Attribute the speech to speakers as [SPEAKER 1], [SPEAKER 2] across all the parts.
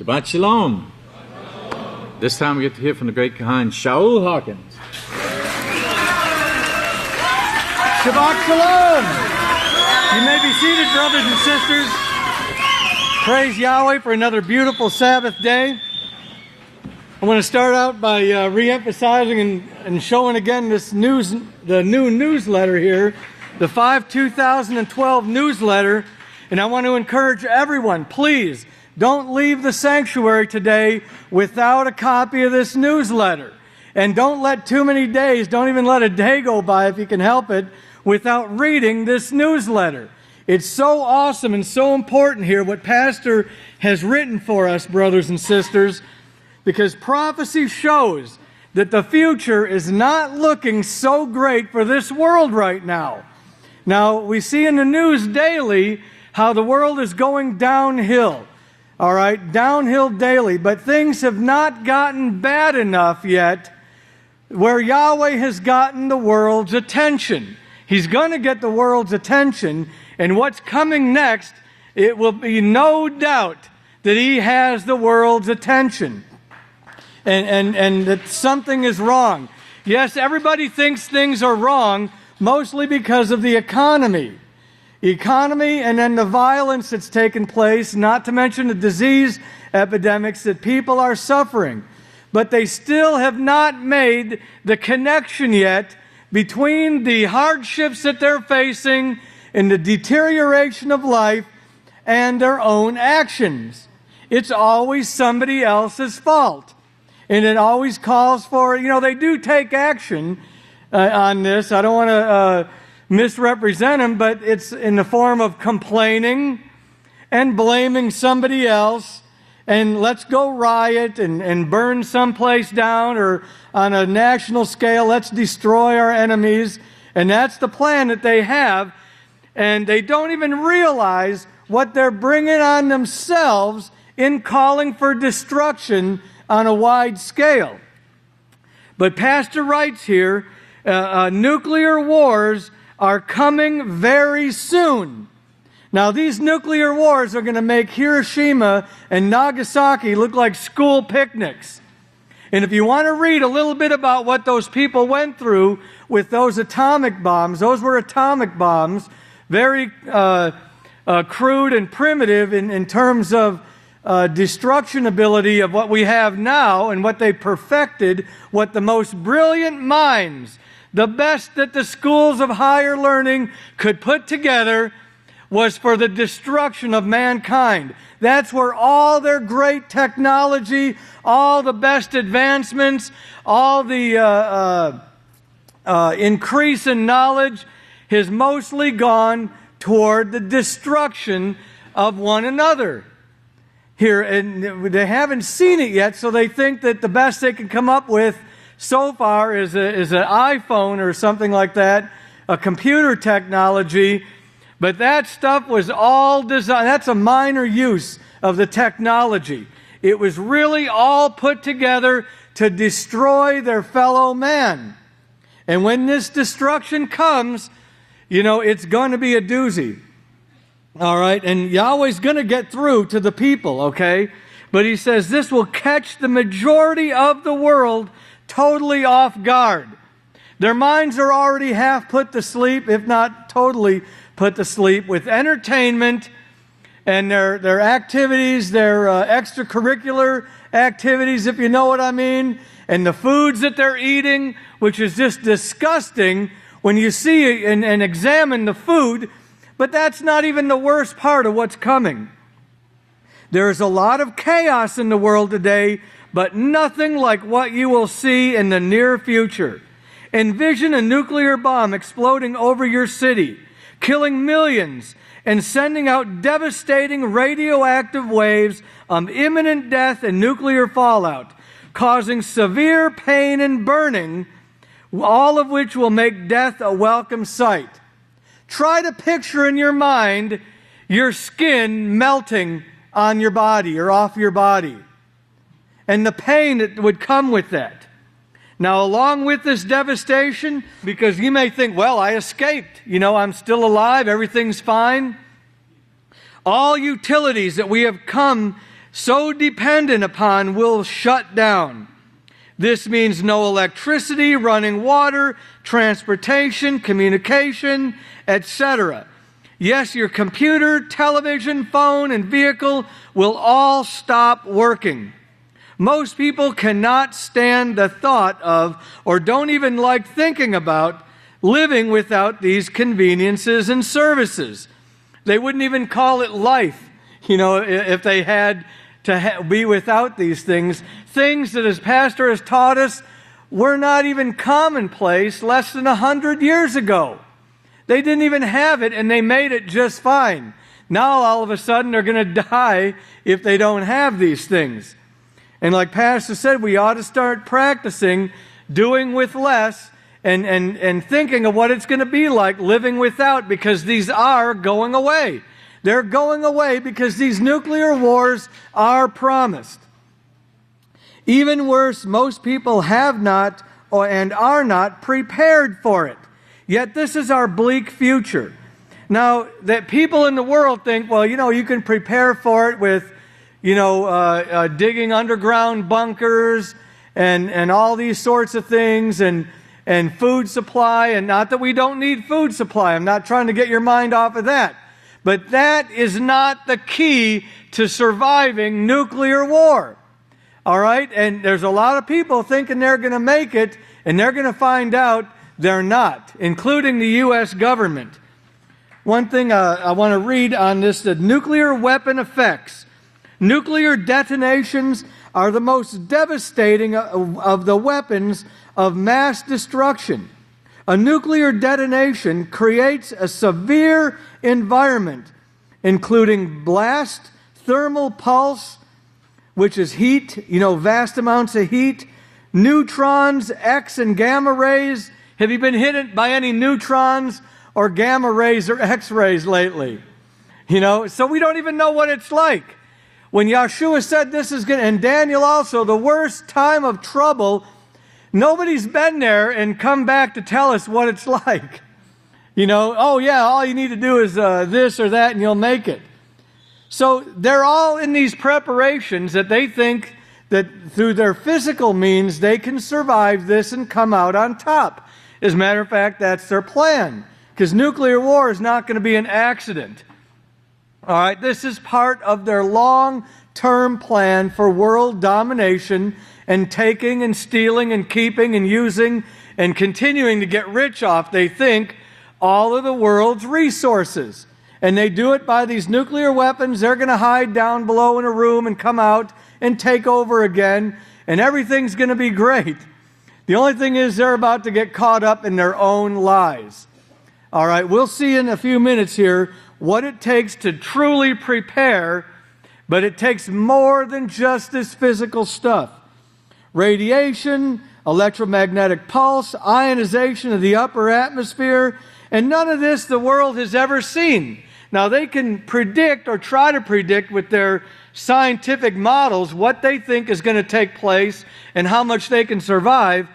[SPEAKER 1] Shabbat Shalom. This time we get to hear from the great Kahan, Shaul Hawkins.
[SPEAKER 2] Shabbat Shalom. You may be seated, brothers and sisters. Praise Yahweh for another beautiful Sabbath day. I want to start out by re-emphasizing and showing again the new newsletter here, the 2012 newsletter. And I want to encourage everyone, please, don't leave the sanctuary today without a copy of this newsletter. And don't let too many days, don't even let a day go by if you can help it, without reading this newsletter. It's so awesome and so important here what Pastor has written for us, brothers and sisters, because prophecy shows that the future is not looking so great for this world right now. Now, we see in the news daily how the world is going downhill. All right, downhill daily, but things have not gotten bad enough yet where Yahweh has gotten the world's attention. He's going to get the world's attention, and what's coming next, it will be no doubt that He has the world's attention. And that something is wrong. Yes, everybody thinks things are wrong, mostly because of the economy. And then the violence that's taken place, not to mention the disease epidemics that people are suffering. But they still have not made the connection yet between the hardships that they're facing and the deterioration of life and their own actions. It's always somebody else's fault. And it always calls for, they do take action on this. I don't want to misrepresent them, but it's in the form of complaining and blaming somebody else, and let's go riot and burn someplace down, or on a national scale, let's destroy our enemies. And that's the plan that they have, and they don't even realize what they're bringing on themselves in calling for destruction on a wide scale. But Pastor writes here, nuclear wars are coming very soon. Now, these nuclear wars are going to make Hiroshima and Nagasaki look like school picnics. And if you want to read a little bit about what those people went through with those atomic bombs, those were atomic bombs, very crude and primitive in terms of destruction ability of what we have now and what they perfected, what the most brilliant minds, the best that the schools of higher learning could put together, was for the destruction of mankind. That's where all their great technology, all the best advancements, all the increase in knowledge has mostly gone toward the destruction of one another. Here, and they haven't seen it yet, so they think that the best they can come up with so far is an iPhone or something like that, a computer technology. But that stuff was all designed. That's a minor use of the technology. It was really all put together to destroy their fellow man. And when this destruction comes, it's going to be a doozy. All right, and Yahweh's going to get through to the people, okay? But He says this will catch the majority of the world totally off guard. Their minds are already half put to sleep, if not totally put to sleep, with entertainment and their activities, their extracurricular activities, if you know what I mean, and the foods that they're eating, which is just disgusting when you see and examine the food. But that's not even the worst part of what's coming. There's a lot of chaos in the world today, but nothing like what you will see in the near future. Envision a nuclear bomb exploding over your city, killing millions, and sending out devastating radioactive waves of imminent death and nuclear fallout, causing severe pain and burning, all of which will make death a welcome sight. Try to picture in your mind your skin melting on your body or off your body, and the pain that would come with that. Now, along with this devastation, because you may think, well, I escaped. I'm still alive. Everything's fine. All utilities that we have come so dependent upon will shut down. This means no electricity, running water, transportation, communication, etc. Yes, your computer, television, phone, and vehicle will all stop working. Most people cannot stand the thought of, or don't even like thinking about, living without these conveniences and services. They wouldn't even call it life, if they had to be without these things. Things that, as Pastor has taught us, were not even commonplace less than 100 years ago. They didn't even have it, and they made it just fine. Now, all of a sudden, they're going to die if they don't have these things. And like Pastor said, we ought to start practicing doing with less and thinking of what it's going to be like living without, because these are going away. They're going away because these nuclear wars are promised. Even worse, most people have not and are not prepared for it. Yet this is our bleak future. Now, that people in the world think, well, you can prepare for it with digging underground bunkers and all these sorts of things and food supply, and not that we don't need food supply. I'm not trying to get your mind off of that. But that is not the key to surviving nuclear war. All right? And there's a lot of people thinking they're going to make it, and they're going to find out they're not, including the U.S. government. One thing I want to read on this, the nuclear weapon effects. Nuclear detonations are the most devastating of the weapons of mass destruction. A nuclear detonation creates a severe environment, including blast, thermal pulse, which is heat, vast amounts of heat, neutrons, X and gamma rays. Have you been hit by any neutrons or gamma rays or X rays lately? So we don't even know what it's like. When Yahshua said this is going to, and Daniel also, the worst time of trouble, nobody's been there and come back to tell us what it's like. All you need to do is this or that and you'll make it. So they're all in these preparations that they think that through their physical means they can survive this and come out on top. As a matter of fact, that's their plan, because nuclear war is not going to be an accident. All right, this is part of their long-term plan for world domination and taking and stealing and keeping and using and continuing to get rich off, they think, all of the world's resources. And they do it by these nuclear weapons. They're going to hide down below in a room and come out and take over again, and everything's going to be great. The only thing is they're about to get caught up in their own lies. All right, we'll see in a few minutes here what it takes to truly prepare, but it takes more than just this physical stuff. Radiation, electromagnetic pulse, ionization of the upper atmosphere, and none of this the world has ever seen. Now, they can predict or try to predict with their scientific models what they think is going to take place and how much they can survive,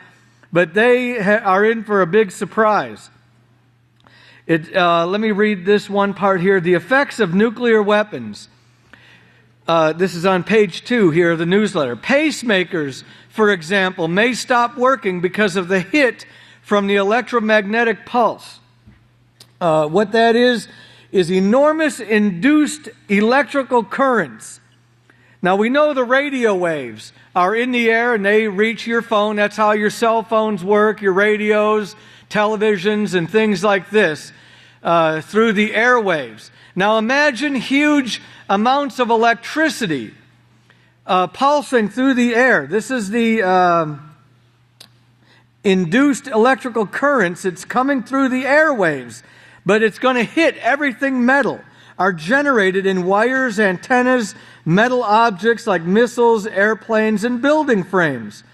[SPEAKER 2] but they are in for a big surprise. Let me read this one part here. The effects of nuclear weapons. This is on page 2 here of the newsletter. Pacemakers, for example, may stop working because of the hit from the electromagnetic pulse. What that is enormous induced electrical currents. Now, we know the radio waves are in the air and they reach your phone. That's how your cell phones work, your radios, televisions, and things like this through the airwaves. Now, imagine huge amounts of electricity pulsing through the air. This is the induced electrical currents. It's coming through the airwaves, but it's going to hit everything metal, are generated in wires, antennas, metal objects like missiles, airplanes, and building frames.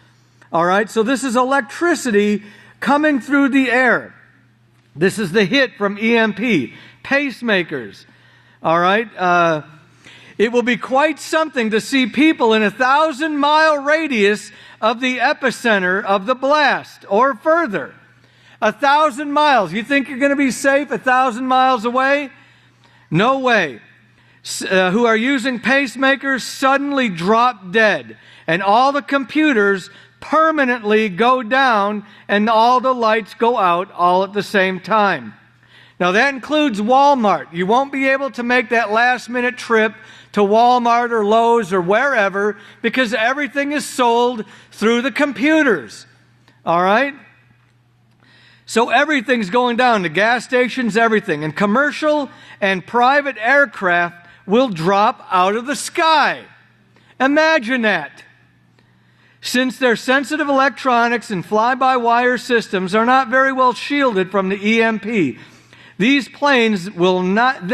[SPEAKER 2] All right, so this is electricity coming through the air. This is the hit from EMP, pacemakers. All right, it will be quite something to see people in a 1,000-mile radius of the epicenter of the blast or further. 1,000 miles. You think you're going to be safe 1,000 miles away? No way. who are using pacemakers suddenly drop dead, and all the computers permanently go down, and all the lights go out all at the same time. Now that includes Walmart. You won't be able to make that last-minute trip to Walmart or Lowe's or wherever, because everything is sold through the computers. All right? So everything's going down. The gas stations, everything. And commercial and private aircraft will drop out of the sky. Imagine that. Since their sensitive electronics and fly-by-wire systems are not very well shielded from the EMP, these planes will not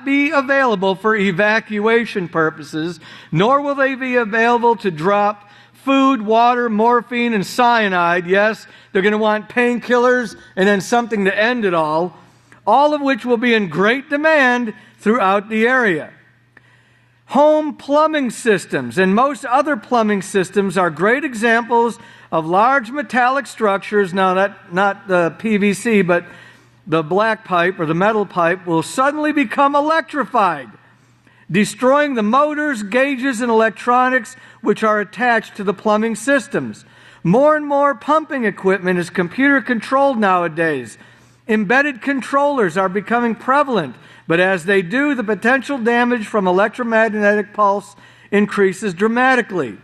[SPEAKER 2] be available for evacuation purposes, nor will they be available to drop food, water, morphine, and cyanide. Yes, they're going to want painkillers and then something to end it all of which will be in great demand throughout the area. Home plumbing systems and most other plumbing systems are great examples of large metallic structures. Now, not the PVC, but the black pipe or the metal pipe will suddenly become electrified, destroying the motors, gauges, and electronics which are attached to the plumbing systems. More and more pumping equipment is computer-controlled nowadays. Embedded controllers are becoming prevalent, but as they do, the potential damage from electromagnetic pulse increases dramatically.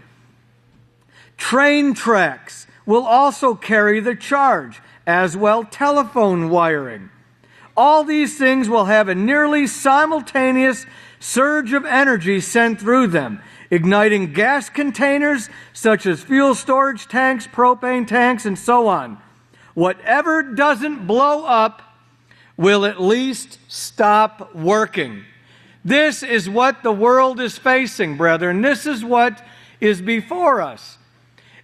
[SPEAKER 2] Train tracks will also carry the charge, as well telephone wiring. All these things will have a nearly simultaneous surge of energy sent through them, igniting gas containers such as fuel storage tanks, propane tanks, and so on. Whatever doesn't blow up will at least stop working. This is what the world is facing, brethren. This is what is before us.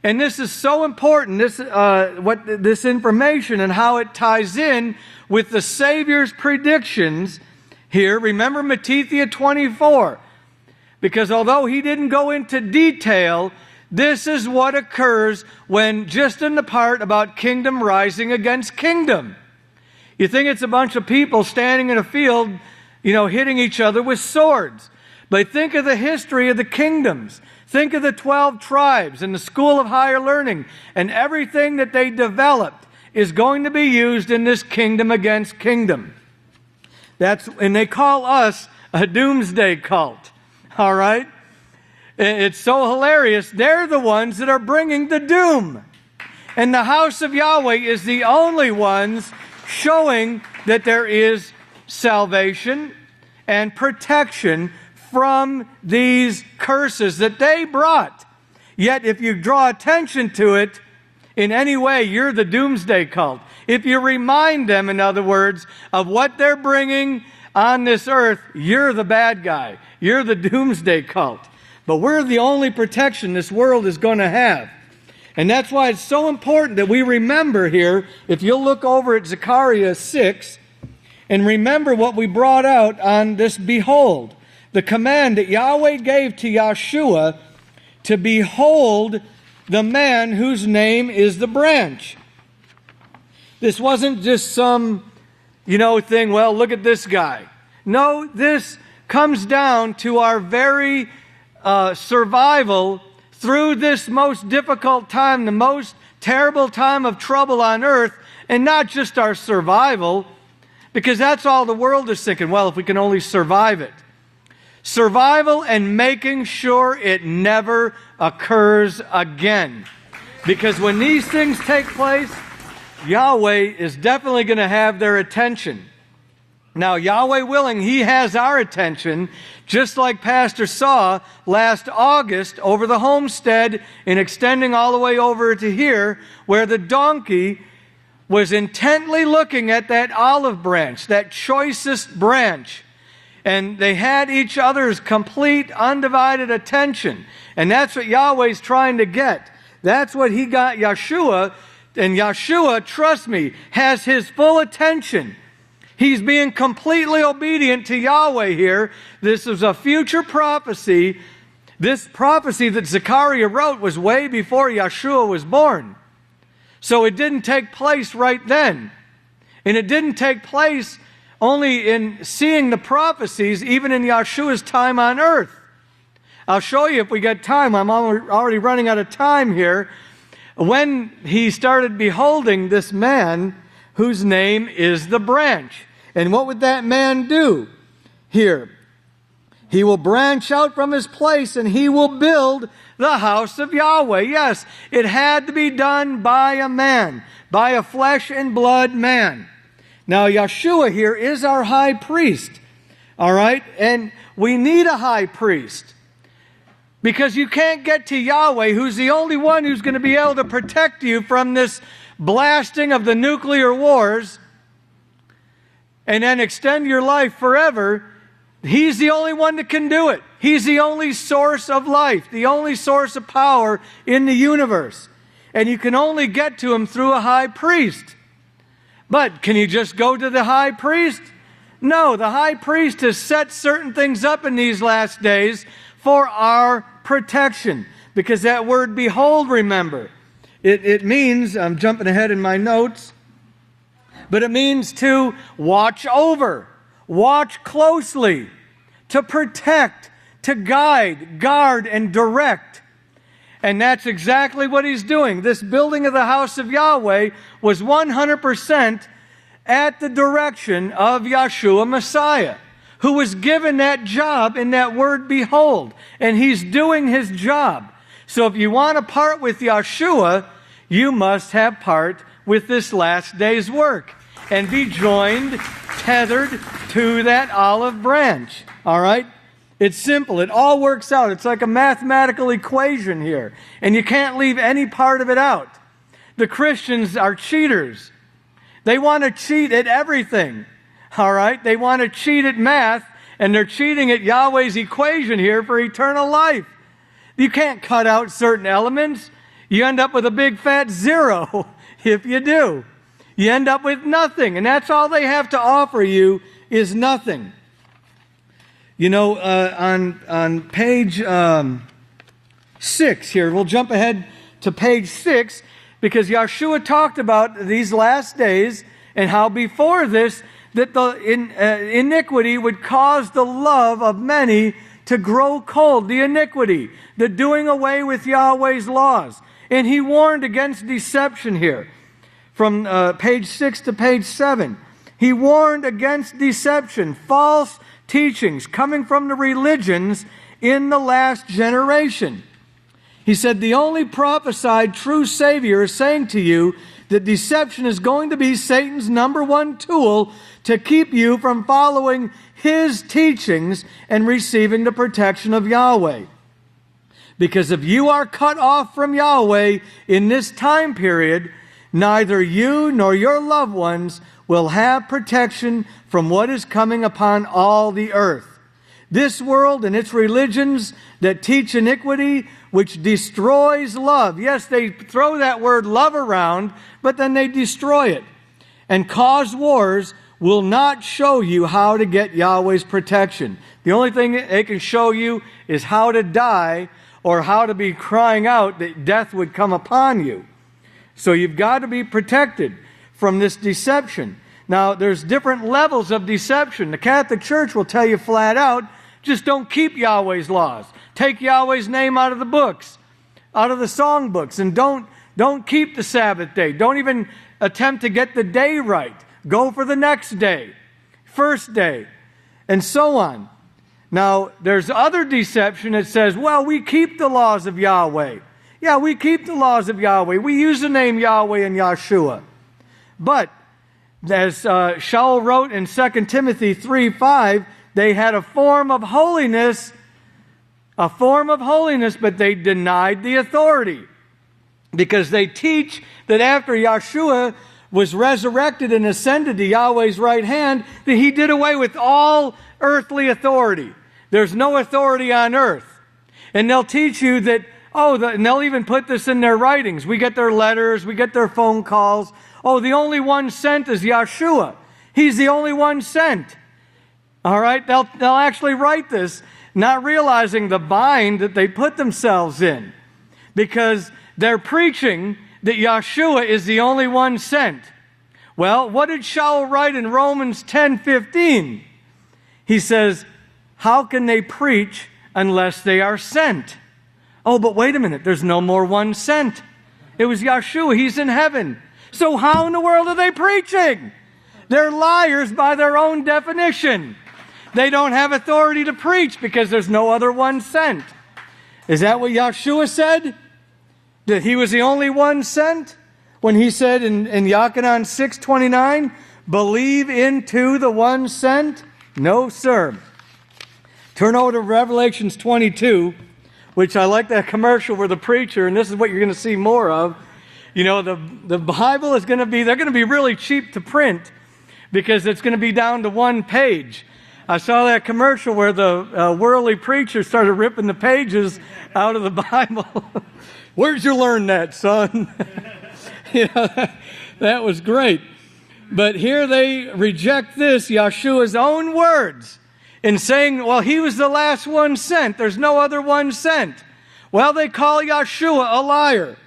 [SPEAKER 2] And this is so important, this information and how it ties in with the Savior's predictions here. Remember Matthew 24. Because although he didn't go into detail, this is what occurs when just in the part about kingdom rising against kingdom. You think it's a bunch of people standing in a field, hitting each other with swords. But think of the history of the kingdoms. Think of the 12 tribes and the school of higher learning, and everything that they developed is going to be used in this kingdom against kingdom. And they call us a doomsday cult. All right? It's so hilarious. They're the ones that are bringing the doom. And the House of Yahweh is the only ones showing that there is salvation and protection from these curses that they brought. Yet if you draw attention to it in any way, you're the doomsday cult. If you remind them, in other words, of what they're bringing on this earth, you're the bad guy. You're the doomsday cult. But we're the only protection this world is going to have. And that's why it's so important that we remember here, if you'll look over at Zechariah 6, and remember what we brought out on this behold. The command that Yahweh gave to Yeshua to behold the man whose name is the branch. This wasn't just some, thing, well, look at this guy. No, this comes down to our very survival through this most difficult time, the most terrible time of trouble on earth, and not just our survival, because that's all the world is thinking, well, if we can only survive it. Survival and making sure it never occurs again. Because when these things take place, Yahweh is definitely going to have their attention. Now, Yahweh willing, He has our attention, just like Pastor saw last August over the homestead and extending all the way over to here, where the donkey was intently looking at that olive branch, that choicest branch. And they had each other's complete, undivided attention. And that's what Yahweh's trying to get. That's what He got Yeshua. And Yeshua, trust me, has His full attention. He's being completely obedient to Yahweh here. This is a future prophecy. This prophecy that Zechariah wrote was way before Yeshua was born. So it didn't take place right then. And it didn't take place only in seeing the prophecies, even in Yeshua's time on earth. I'll show you if we get time. I'm already running out of time here. When he started beholding this man whose name is the branch. And what would that man do here? He will branch out from his place and he will build the house of Yahweh. Yes, it had to be done by a man, by a flesh and blood man. Now, Yeshua here is our high priest, all right? And we need a high priest because you can't get to Yahweh, who's the only one who's going to be able to protect you from this blasting of the nuclear wars and then extend your life forever. He's the only one that can do it. He's the only source of life, the only source of power in the universe. And you can only get to him through a high priest. But can you just go to the high priest? No, the high priest has set certain things up in these last days for our protection. Because that word behold, remember, it means, I'm jumping ahead in my notes, but it means to watch over, watch closely, to protect, to guide, guard, and direct. And that's exactly what he's doing. This building of the house of Yahweh was 100% at the direction of Yeshua Messiah, who was given that job in that word behold. And he's doing his job. So if you want to part with Yeshua, you must have part with this last day's work and be joined, tethered to that olive branch. All right? It's simple. It all works out. It's like a mathematical equation here. And you can't leave any part of it out. The Christians are cheaters. They want to cheat at everything. All right? They want to cheat at math, and they're cheating at Yahweh's equation here for eternal life. You can't cut out certain elements. You end up with a big fat zero if you do. You end up with nothing, and that's all they have to offer you is nothing. You know, on page 6 here, we'll jump ahead to page 6, because Yeshua talked about these last days and how before this, that the iniquity would cause the love of many to grow cold. The iniquity, the doing away with Yahweh's laws. And he warned against deception here. From page 6 to page 7. He warned against deception, false teachings coming from the religions in the last generation. He said, the only prophesied true Savior is saying to you that deception is going to be Satan's number one tool to keep you from following his teachings and receiving the protection of Yahweh. Because if you are cut off from Yahweh in this time period, neither you nor your loved ones will have protection from what is coming upon all the earth. This world and its religions that teach iniquity, which destroys love. Yes, they throw that word love around, but then they destroy it. And cause wars will not show you how to get Yahweh's protection. The only thing they can show you is how to die or how to be crying out that death would come upon you. So you've got to be protected from this deception. Now, there's different levels of deception. The Catholic Church will tell you flat out, just don't keep Yahweh's laws. Take Yahweh's name out of the books, out of the song books, and don't keep the Sabbath day. Don't even attempt to get the day right. Go for the next day, first day, and so on. Now, there's other deception that says, well, we keep the laws of Yahweh. Yeah, we keep the laws of Yahweh. We use the name Yahweh and Yeshua. But, as Shaul wrote in 2 Timothy 3:5, they had a form of holiness, but they denied the authority. Because they teach that after Yeshua was resurrected and ascended to Yahweh's right hand, that he did away with all earthly authority. There's no authority on earth. And they'll teach you that, and they'll even put this in their writings. We get their letters, we get their phone calls. Oh, the only one sent is Yeshua. He's the only one sent. All right? They'll actually write this, not realizing the bind that they put themselves in. Because they're preaching that Yeshua is the only one sent. Well, what did Shaul write in Romans 10:15? He says, how can they preach unless they are sent? Oh, but wait a minute, there's no more one sent. It was Yahshua, he's in heaven. So how in the world are they preaching? They're liars by their own definition. They don't have authority to preach because there's no other one sent. Is that what Yahshua said? That he was the only one sent? When he said in Yachanan 6:29, believe into the one sent? No, sir. Turn over to Revelations 22, which I like that commercial where the preacher, and this is what you're going to see more of. You know, the Bible is going to be, they're going to be really cheap to print because it's going to be down to one page. I saw that commercial where the worldly preacher started ripping the pages out of the Bible. Where'd you learn that, son? You know, that was great. But here they reject this, Yahshua's own words, in saying, well, he was the last one sent. There's no other one sent. Well, they call Yahshua a liar.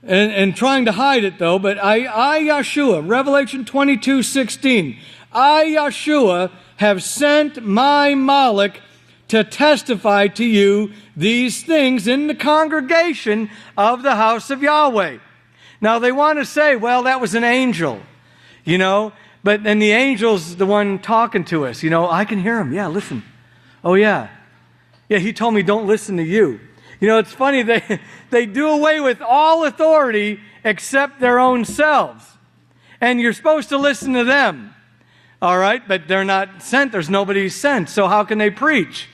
[SPEAKER 2] And trying to hide it, though. But I Yahshua, Revelation 22:16, I, Yahshua, have sent my Malach to testify to you these things in the congregation of the house of Yahweh. Now, they want to say, well, that was an angel, you know, but then the angel's the one talking to us. You know, I can hear him. Yeah, listen. Oh, yeah. Yeah, he told me don't listen to you. You know, it's funny, they do away with all authority except their own selves. And you're supposed to listen to them. All right, but they're not sent. There's nobody sent. So how can they preach?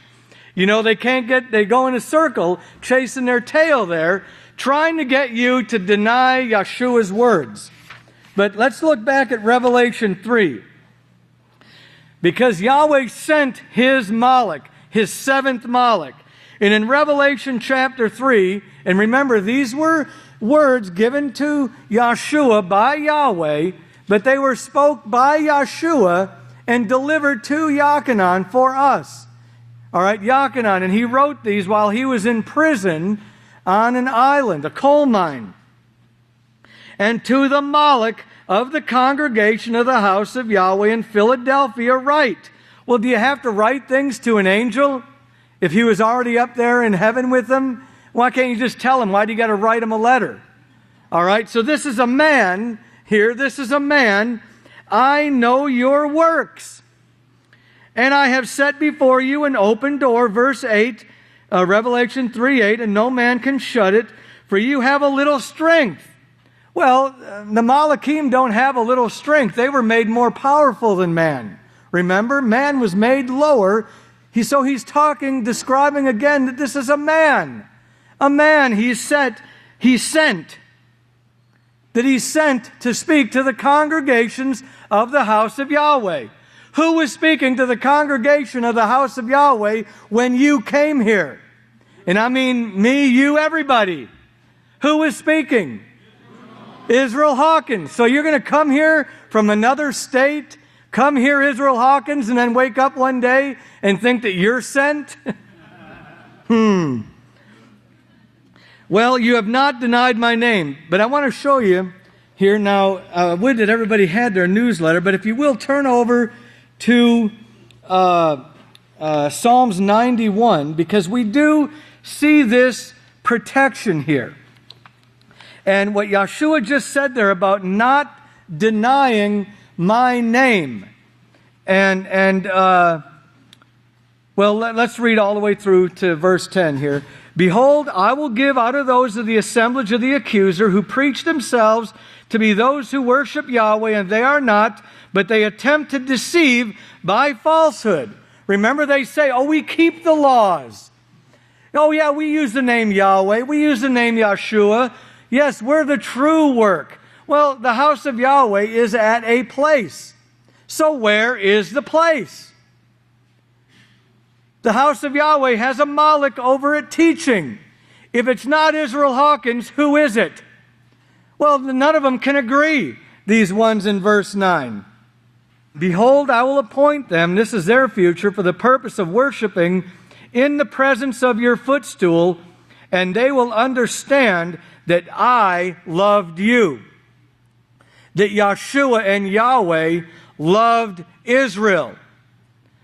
[SPEAKER 2] You know, they go in a circle chasing their tail there, trying to get you to deny Yahshua's words. But let's look back at Revelation 3. Because Yahweh sent his Malach, his seventh Malach. And in Revelation chapter 3, and remember, these were words given to Yahshua by Yahweh, but they were spoke by Yahshua and delivered to Yachanan for us. All right, Yachanan, and he wrote these while he was in prison on an island, a coal mine. And to the Malach of the congregation of the house of Yahweh in Philadelphia write. Well, do you have to write things to an angel if he was already up there in heaven with them? Why can't you just tell him? Why do you got to write him a letter? All right, so this is a man here. This is a man. I know your works. And I have set before you an open door, verse 8, Revelation 3:8, and no man can shut it, for you have a little strength. Well, the Malachim don't have a little strength. They were made more powerful than man. Remember, man was made lower. So he's describing again that this is a man. A man he sent to speak to the congregations of the house of Yahweh. Who was speaking to the congregation of the house of Yahweh when you came here? And I mean me, you, everybody. Who was speaking? Israel Hawkins. So you're going to come here from another state, come here, Israel Hawkins, and then wake up one day and think that you're sent? Well, you have not denied my name. But I want to show you here now, I would that everybody had their newsletter, but if you will, turn over to Psalms 91, because we do see this protection here. And what Yahshua just said there about not denying my name. Well, let's read all the way through to verse 10 here. Behold, I will give out of those of the assemblage of the accuser who preach themselves to be those who worship Yahweh, and they are not, but they attempt to deceive by falsehood. Remember, they say, oh, we keep the laws. Oh, yeah, we use the name Yahweh. We use the name Yahshua. Yes, we're the true work. Well, the house of Yahweh is at a place. So where is the place? The house of Yahweh has a Malach over it teaching. If it's not Israel Hawkins, who is it? Well, none of them can agree, these ones in verse 9. Behold, I will appoint them, this is their future, for the purpose of worshiping in the presence of your footstool, and they will understand that I loved you. that Yeshua and Yahweh loved Israel.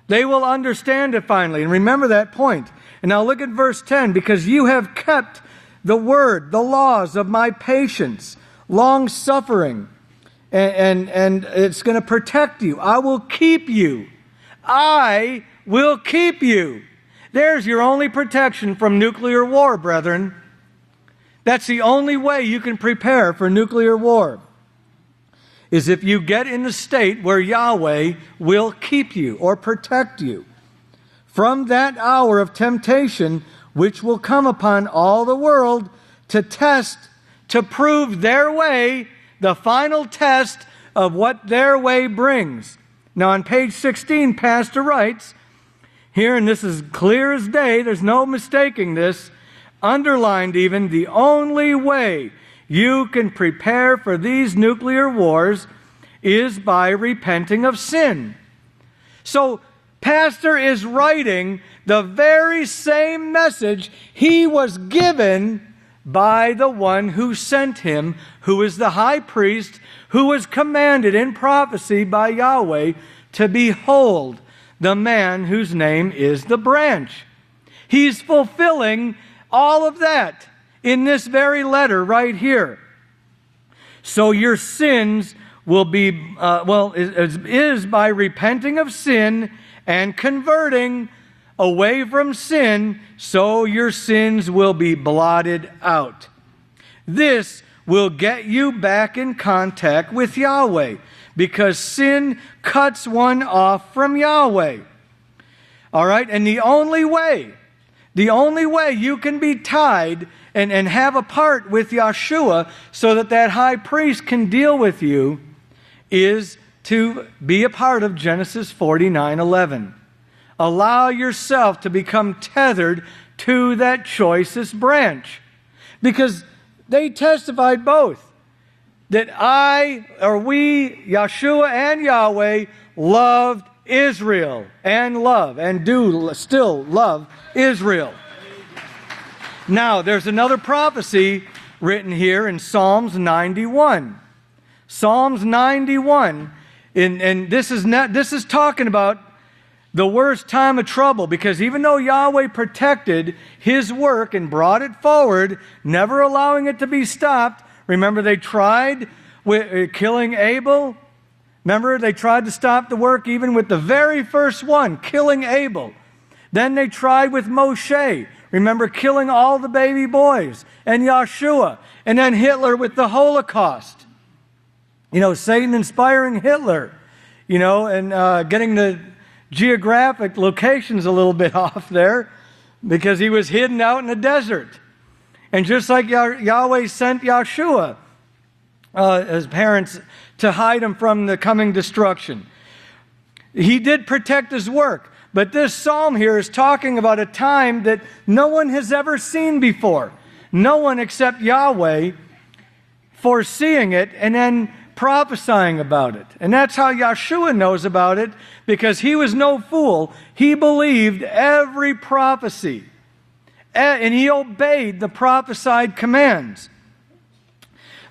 [SPEAKER 2] They will understand it finally. And remember that point. And now look at verse 10. Because you have kept the word, the laws of my patience, long suffering, and it's going to protect you. I will keep you. I will keep you. There's your only protection from nuclear war, brethren. That's the only way you can prepare for nuclear war, is if you get in the state where Yahweh will keep you or protect you from that hour of temptation which will come upon all the world to test, to prove their way, the final test of what their way brings. Now on page 16, Pastor writes here, and this is clear as day, there's no mistaking this, underlined even, the only way you can prepare for these nuclear wars is by repenting of sin. So, Pastor is writing the very same message he was given by the one who sent him, who is the high priest, who was commanded in prophecy by Yahweh to behold the man whose name is the branch. He's fulfilling all of that in this very letter right here. So your sins will be, is by repenting of sin and converting away from sin, so your sins will be blotted out. This will get you back in contact with Yahweh, because sin cuts one off from Yahweh. All right, and the only way you can be tied and have a part with Yeshua so that high priest can deal with you is to be a part of Genesis 49:11. Allow yourself to become tethered to that choicest branch. Because they testified both that we, Yeshua and Yahweh, loved Israel and do still love Israel. Now, there's another prophecy written here in Psalms 91. Psalms 91, and this is talking about the worst time of trouble, because even though Yahweh protected His work and brought it forward, never allowing it to be stopped. Remember, they tried with killing Abel. Remember, they tried to stop the work even with the very first one, killing Abel. Then they tried with Moshe. Remember, killing all the baby boys, and Yeshua, and then Hitler with the Holocaust. Satan inspiring Hitler, and getting the geographic locations a little bit off there, because he was hidden out in the desert. And just like Yahweh sent Yeshua, his parents, to hide him from the coming destruction, He did protect His work. But this psalm here is talking about a time that no one has ever seen before. No one except Yahweh foreseeing it and then prophesying about it. And that's how Yeshua knows about it, because He was no fool. He believed every prophecy, and He obeyed the prophesied commands.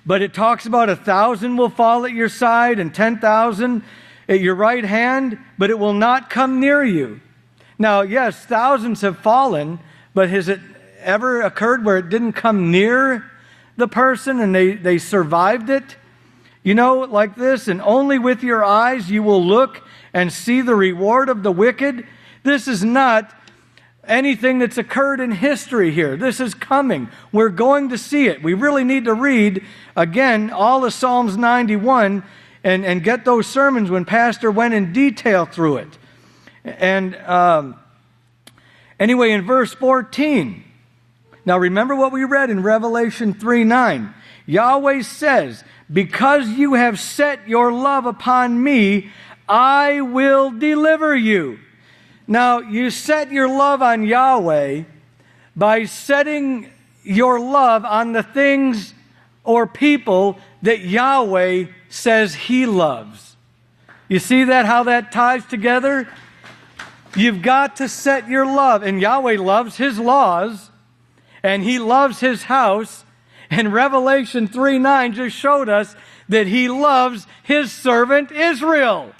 [SPEAKER 2] But it talks about 1,000 will fall at your side and 10,000 at your right hand, but it will not come near you. Now, yes, thousands have fallen, but has it ever occurred where it didn't come near the person and they survived it? Like this, and only with your eyes you will look and see the reward of the wicked. This is not anything that's occurred in history here. This is coming. We're going to see it. We really need to read, again, all of Psalms 91 and get those sermons when Pastor went in detail through it. And anyway, in verse 14, now remember what we read in Revelation 3:9. Yahweh says, because you have set your love upon me, I will deliver you. Now, you set your love on Yahweh by setting your love on the things or people that Yahweh says He loves. You see that, how that ties together? You've got to set your love. And Yahweh loves His laws, and He loves His house, And Revelation 3:9 just showed us that He loves His servant Israel.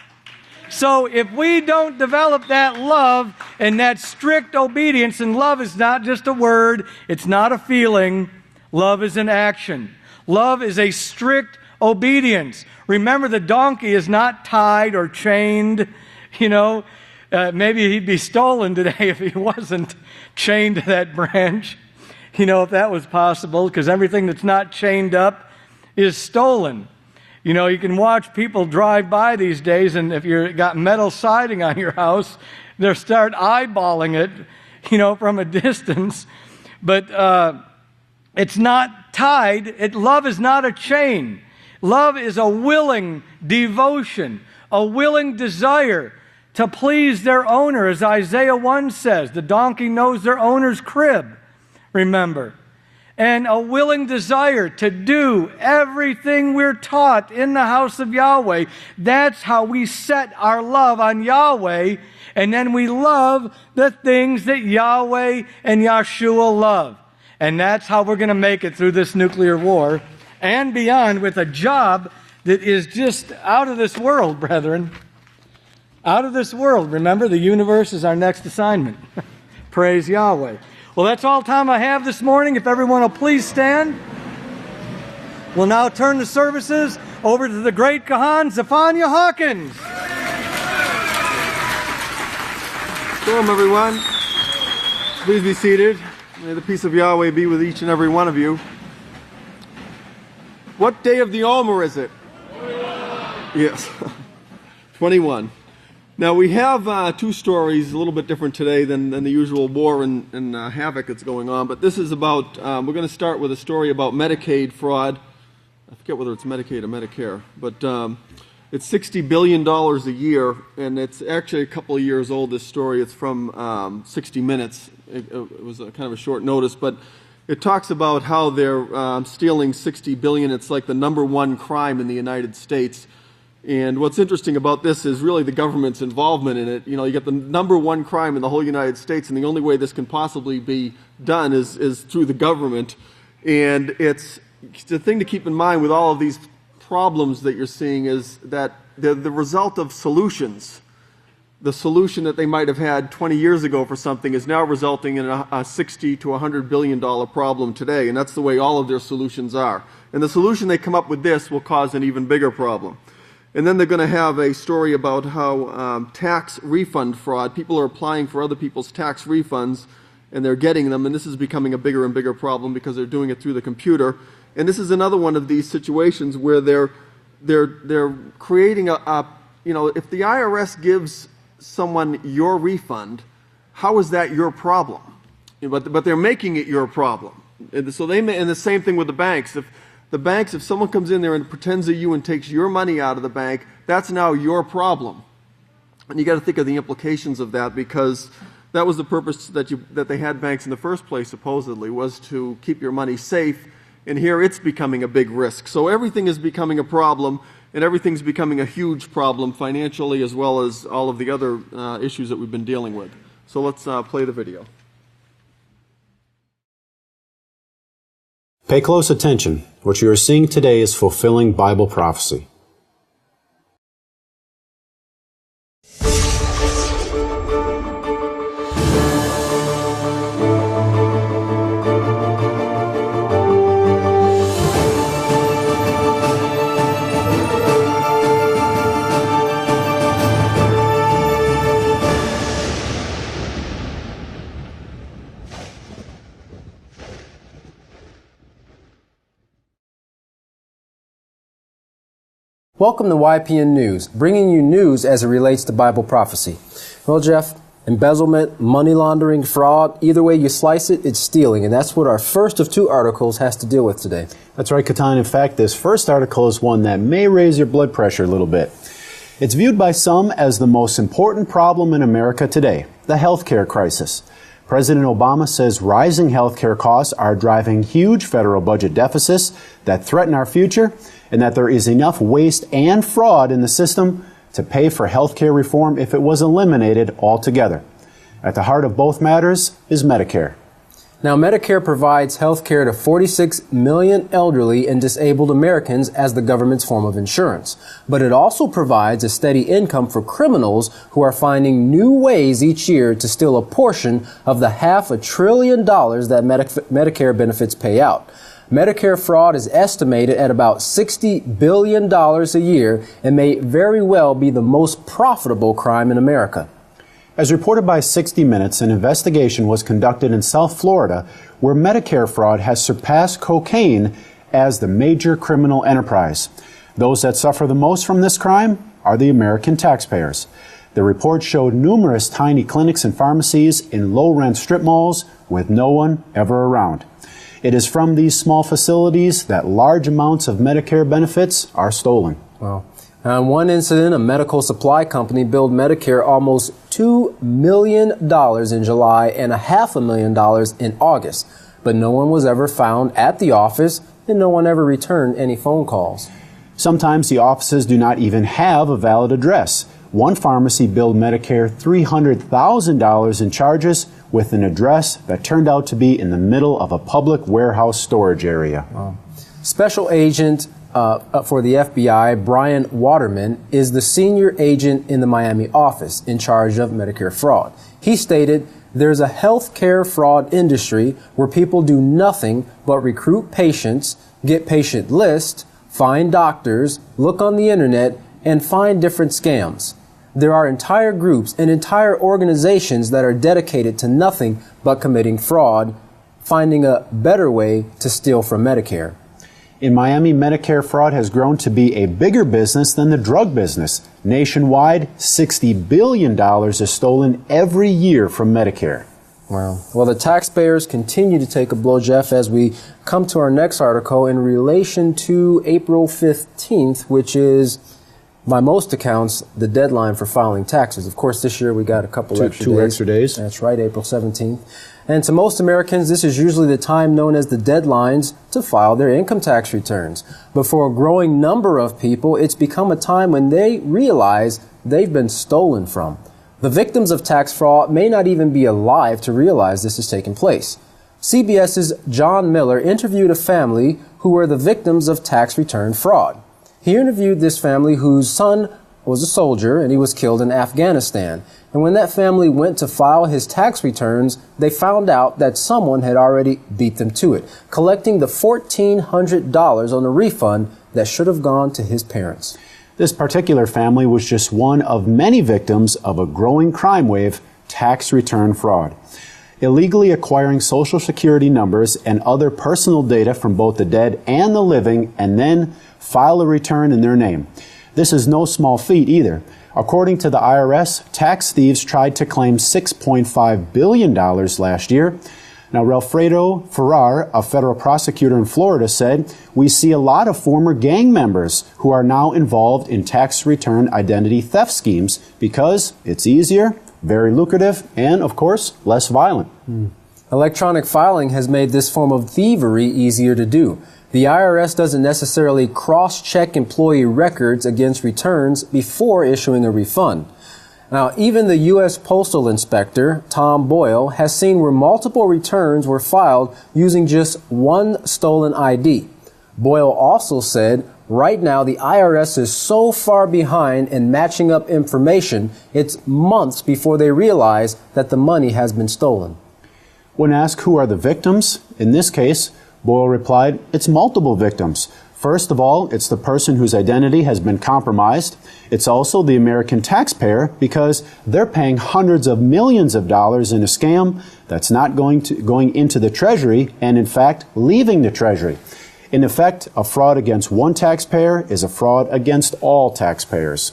[SPEAKER 2] So if we don't develop that love and that strict obedience, and love is not just a word, it's not a feeling, love is an action. Love is a strict obedience. Remember, the donkey is not tied or chained. Maybe he'd be stolen today if he wasn't chained to that branch. If that was possible, because everything that's not chained up is stolen. You can watch people drive by these days, and if you've got metal siding on your house, they'll start eyeballing it, from a distance. But it's not tied. Love is not a chain. Love is a willing devotion, a willing desire to please their owner, as Isaiah 1 says. The donkey knows their owner's crib, remember. And a willing desire to do everything we're taught in the house of Yahweh. That's how we set our love on Yahweh, and then we love the things that Yahweh and Yeshua love. And that's how we're going to make it through this nuclear war and beyond, with a job that is just out of this world, brethren. Out of this world. Remember, the universe is our next assignment. Praise Yahweh. Well, that's all time I have this morning. If everyone will please stand. We'll now turn the services over to the great Kahan, Zephaniah Hawkins.
[SPEAKER 3] Shalom, everyone. Please be seated. May the peace of Yahweh be with each and every one of you. What day of the Omer is it? 21. Yes, 21. Now, we have two stories, a little bit different today than the usual war and havoc that's going on. But this is about, we're going to start with a story about Medicaid fraud. I forget whether it's Medicaid or Medicare. But it's $60 billion a year. And it's actually a couple of years old, this story. It's from 60 Minutes. It was kind of a short notice. But it talks about how they're stealing $60 billion. It's like the #1 crime in the United States. And what's interesting about this is really the government's involvement in it. You get the #1 crime in the whole United States, and the only way this can possibly be done is through the government. And it's the thing to keep in mind with all of these problems that you're seeing is that they're the result of solutions. The solution that they might have had 20 years ago for something is now resulting in a $60 to $100 billion problem today, and that's the way all of their solutions are. And the solution they come up with this will cause an even bigger problem. And then they're going to have a story about how tax refund fraud, people are applying for other people's tax refunds and they're getting them, and this is becoming a bigger and bigger problem because they're doing it through the computer. And this is another one of these situations where they're creating if the IRS gives someone your refund, how is that your problem? But they're making it your problem. And so and the same thing with the banks. If someone comes in there and pretends to you and takes your money out of the bank, that's now your problem. And you got to think of the implications of that, because that was the purpose that they had banks in the first place, supposedly, was to keep your money safe. And here it's becoming a big risk. So everything is becoming a problem, and everything's becoming a huge problem financially, as well as all of the other issues that we've been dealing with. So let's play the video.
[SPEAKER 4] Pay close attention. What you are seeing today is fulfilling Bible prophecy.
[SPEAKER 5] Welcome to YPN News, bringing you news as it relates to Bible prophecy. Well, Jeff, embezzlement, money laundering, fraud, either way you slice it, it's stealing, and that's what our first of two articles has to deal with today.
[SPEAKER 4] That's right, Katan. In fact, this first article is one that may raise your blood pressure a little bit. It's viewed by some as the most important problem in America today, the healthcare crisis. President Obama says rising healthcare costs are driving huge federal budget deficits that threaten our future, and that there is enough waste and fraud in the system to pay for healthcare reform if it was eliminated altogether. At the heart of both matters is Medicare.
[SPEAKER 5] Now, Medicare provides health care to 46 million elderly and disabled Americans as the government's form of insurance. But it also provides a steady income for criminals who are finding new ways each year to steal a portion of the $500 billion that Medicare benefits pay out. Medicare fraud is estimated at about $60 billion a year and may very well be the most profitable crime in America.
[SPEAKER 4] As reported by 60 Minutes, an investigation was conducted in South Florida where Medicare fraud has surpassed cocaine as the major criminal enterprise. Those that suffer the most from this crime are the American taxpayers. The report showed numerous tiny clinics and pharmacies in low-rent strip malls with no one ever around. It is from these small facilities that large amounts of Medicare benefits are stolen.
[SPEAKER 5] Wow. In one incident, a medical supply company billed Medicare almost $2 million in July and $500,000 in August. But no one was ever found at the office and no one ever returned any phone calls.
[SPEAKER 4] Sometimes the offices do not even have a valid address. One pharmacy billed Medicare $300,000 in charges with an address that turned out to be in the middle of a public warehouse storage area.
[SPEAKER 5] Wow. Special Agent for the FBI, Brian Waterman, is the senior agent in the Miami office in charge of Medicare fraud. He stated, "There's a healthcare fraud industry where people do nothing but recruit patients, get patient lists, find doctors, look on the internet, and find different scams. There are entire groups and entire organizations that are dedicated to nothing but committing fraud, finding a better way to steal from Medicare."
[SPEAKER 4] In Miami, Medicare fraud has grown to be a bigger business than the drug business. Nationwide, $60 billion is stolen every year from Medicare.
[SPEAKER 5] Wow. Well, the taxpayers continue to take a blow, Jeff, as we come to our next article in relation to April 15th, which is, by most accounts, the deadline for filing taxes. Of course, this year we got a couple
[SPEAKER 4] two extra days.
[SPEAKER 5] That's right, April 17th. And to most Americans, this is usually the time known as the deadlines to file their income tax returns. But for a growing number of people, it's become a time when they realize they've been stolen from. The victims of tax fraud may not even be alive to realize this is taking place. CBS's John Miller interviewed a family who were the victims of tax return fraud. He interviewed this family whose son was a soldier and he was killed in Afghanistan. And when that family went to file his tax returns, they found out that someone had already beat them to it, collecting the $1,400 on a refund that should have gone to his parents.
[SPEAKER 4] This particular family was just one of many victims of a growing crime wave, tax return fraud. Illegally acquiring Social Security numbers and other personal data from both the dead and the living, and then file a return in their name. This is no small feat either. According to the IRS, tax thieves tried to claim $6.5 billion last year. Now, Ralfredo Ferrar, a federal prosecutor in Florida, said, "We see a lot of former gang members who are now involved in tax return identity theft schemes because it's easier, very lucrative, and, of course, less violent."
[SPEAKER 5] Electronic filing has made this form of thievery easier to do. The IRS doesn't necessarily cross-check employee records against returns before issuing a refund. Now, even the U.S. Postal Inspector, Tom Boyle, has seen where multiple returns were filed using just one stolen ID. Boyle also said, right now the IRS is so far behind in matching up information, it's months before they realize that the money has been stolen.
[SPEAKER 4] When asked who are the victims, in this case, Boyle replied, "It's multiple victims. First of all, it's the person whose identity has been compromised. It's also the American taxpayer because they're paying hundreds of millions of dollars in a scam that's not going into the Treasury and, in fact, leaving the Treasury. In effect, a fraud against one taxpayer is a fraud against all taxpayers."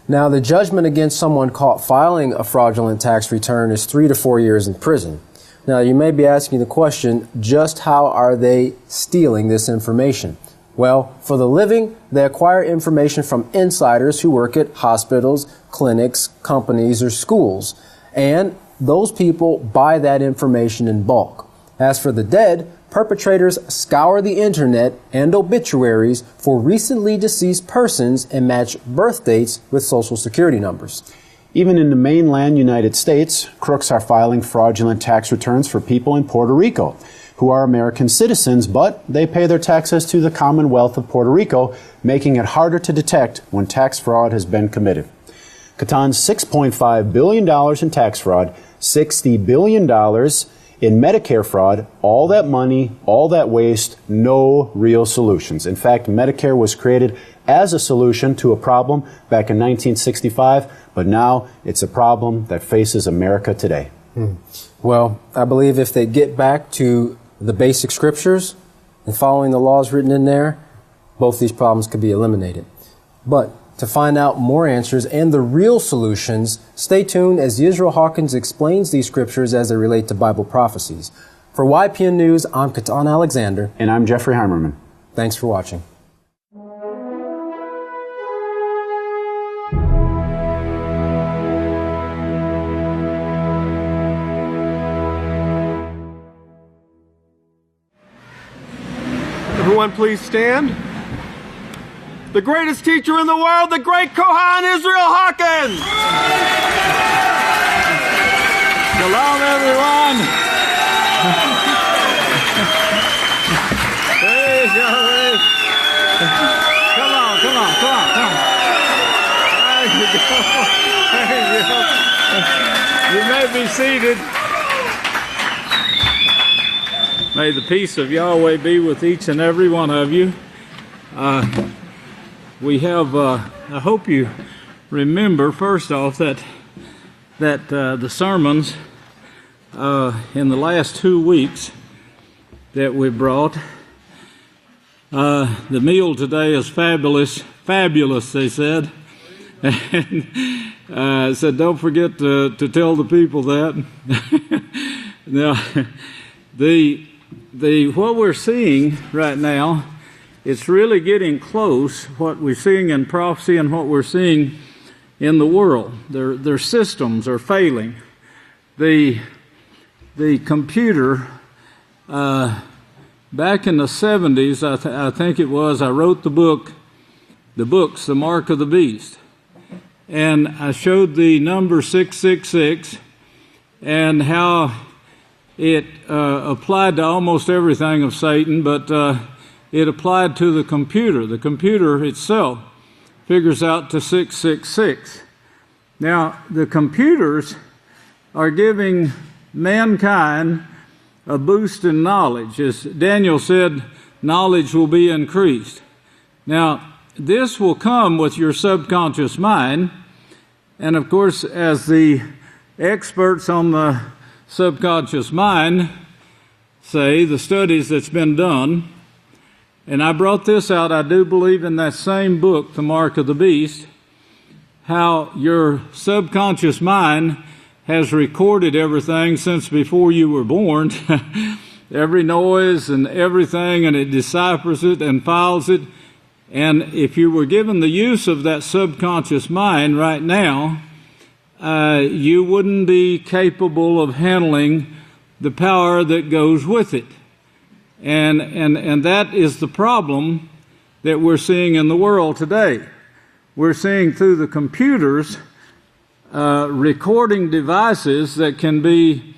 [SPEAKER 5] Now, the judgment against someone caught filing a fraudulent tax return is 3 to 4 years in prison. Now, you may be asking the question, just how are they stealing this information? Well, for the living, they acquire information from insiders who work at hospitals, clinics, companies, or schools. And those people buy that information in bulk. As for the dead, perpetrators scour the internet and obituaries for recently deceased persons and match birth dates with Social Security numbers.
[SPEAKER 4] Even in the mainland United States, crooks are filing fraudulent tax returns for people in Puerto Rico who are American citizens, but they pay their taxes to the Commonwealth of Puerto Rico, making it harder to detect when tax fraud has been committed. Catan's $6.5 billion in tax fraud, $60 billion in Medicare fraud, all that money, all that waste, no real solutions. In fact, Medicare was created as a solution to a problem back in 1965, but now it's a problem that faces America today.
[SPEAKER 5] Well, I believe if they get back to the basic scriptures and following the laws written in there, both these problems could be eliminated. But to find out more answers and the real solutions, stay tuned as Yisrayl Hawkins explains these scriptures as they relate to Bible prophecies. For YPN News, I'm Catan Alexander.
[SPEAKER 4] And I'm Jeffrey Heimerman.
[SPEAKER 5] Thanks for watching.
[SPEAKER 3] Everyone please stand. The greatest teacher in the world, the great Kohan Yisrayl Hawkins!
[SPEAKER 1] Shalom, everyone. Praise Yahweh. Come on. There you go. You may be seated. May the peace of Yahweh be with each and every one of you. We have, I hope you remember, first off, that the sermons in the last 2 weeks that we brought, the meal today is fabulous, they said. And said, don't forget to tell the people that. Now, what we're seeing right now, it's really getting close, what we're seeing in prophecy and what we're seeing in the world. Their systems are failing. The computer, back in the 70s, I think it was, I wrote the books, The Mark of the Beast. And I showed the number 666 and how it applied to almost everything of Satan, but it applied to the computer. The computer itself figures out to 666. Now, the computers are giving mankind a boost in knowledge. As Daniel said, knowledge will be increased. Now, this will come with your subconscious mind, and of course, as the experts on the subconscious mind say, the studies that's been done, and I brought this out, I do believe, in that same book, The Mark of the Beast, how your subconscious mind has recorded everything since before you were born, every noise and everything, and it deciphers it and files it. And if you were given the use of that subconscious mind right now, you wouldn't be capable of handling the power that goes with it. And that is the problem that we're seeing in the world today. We're seeing through the computers recording devices that can be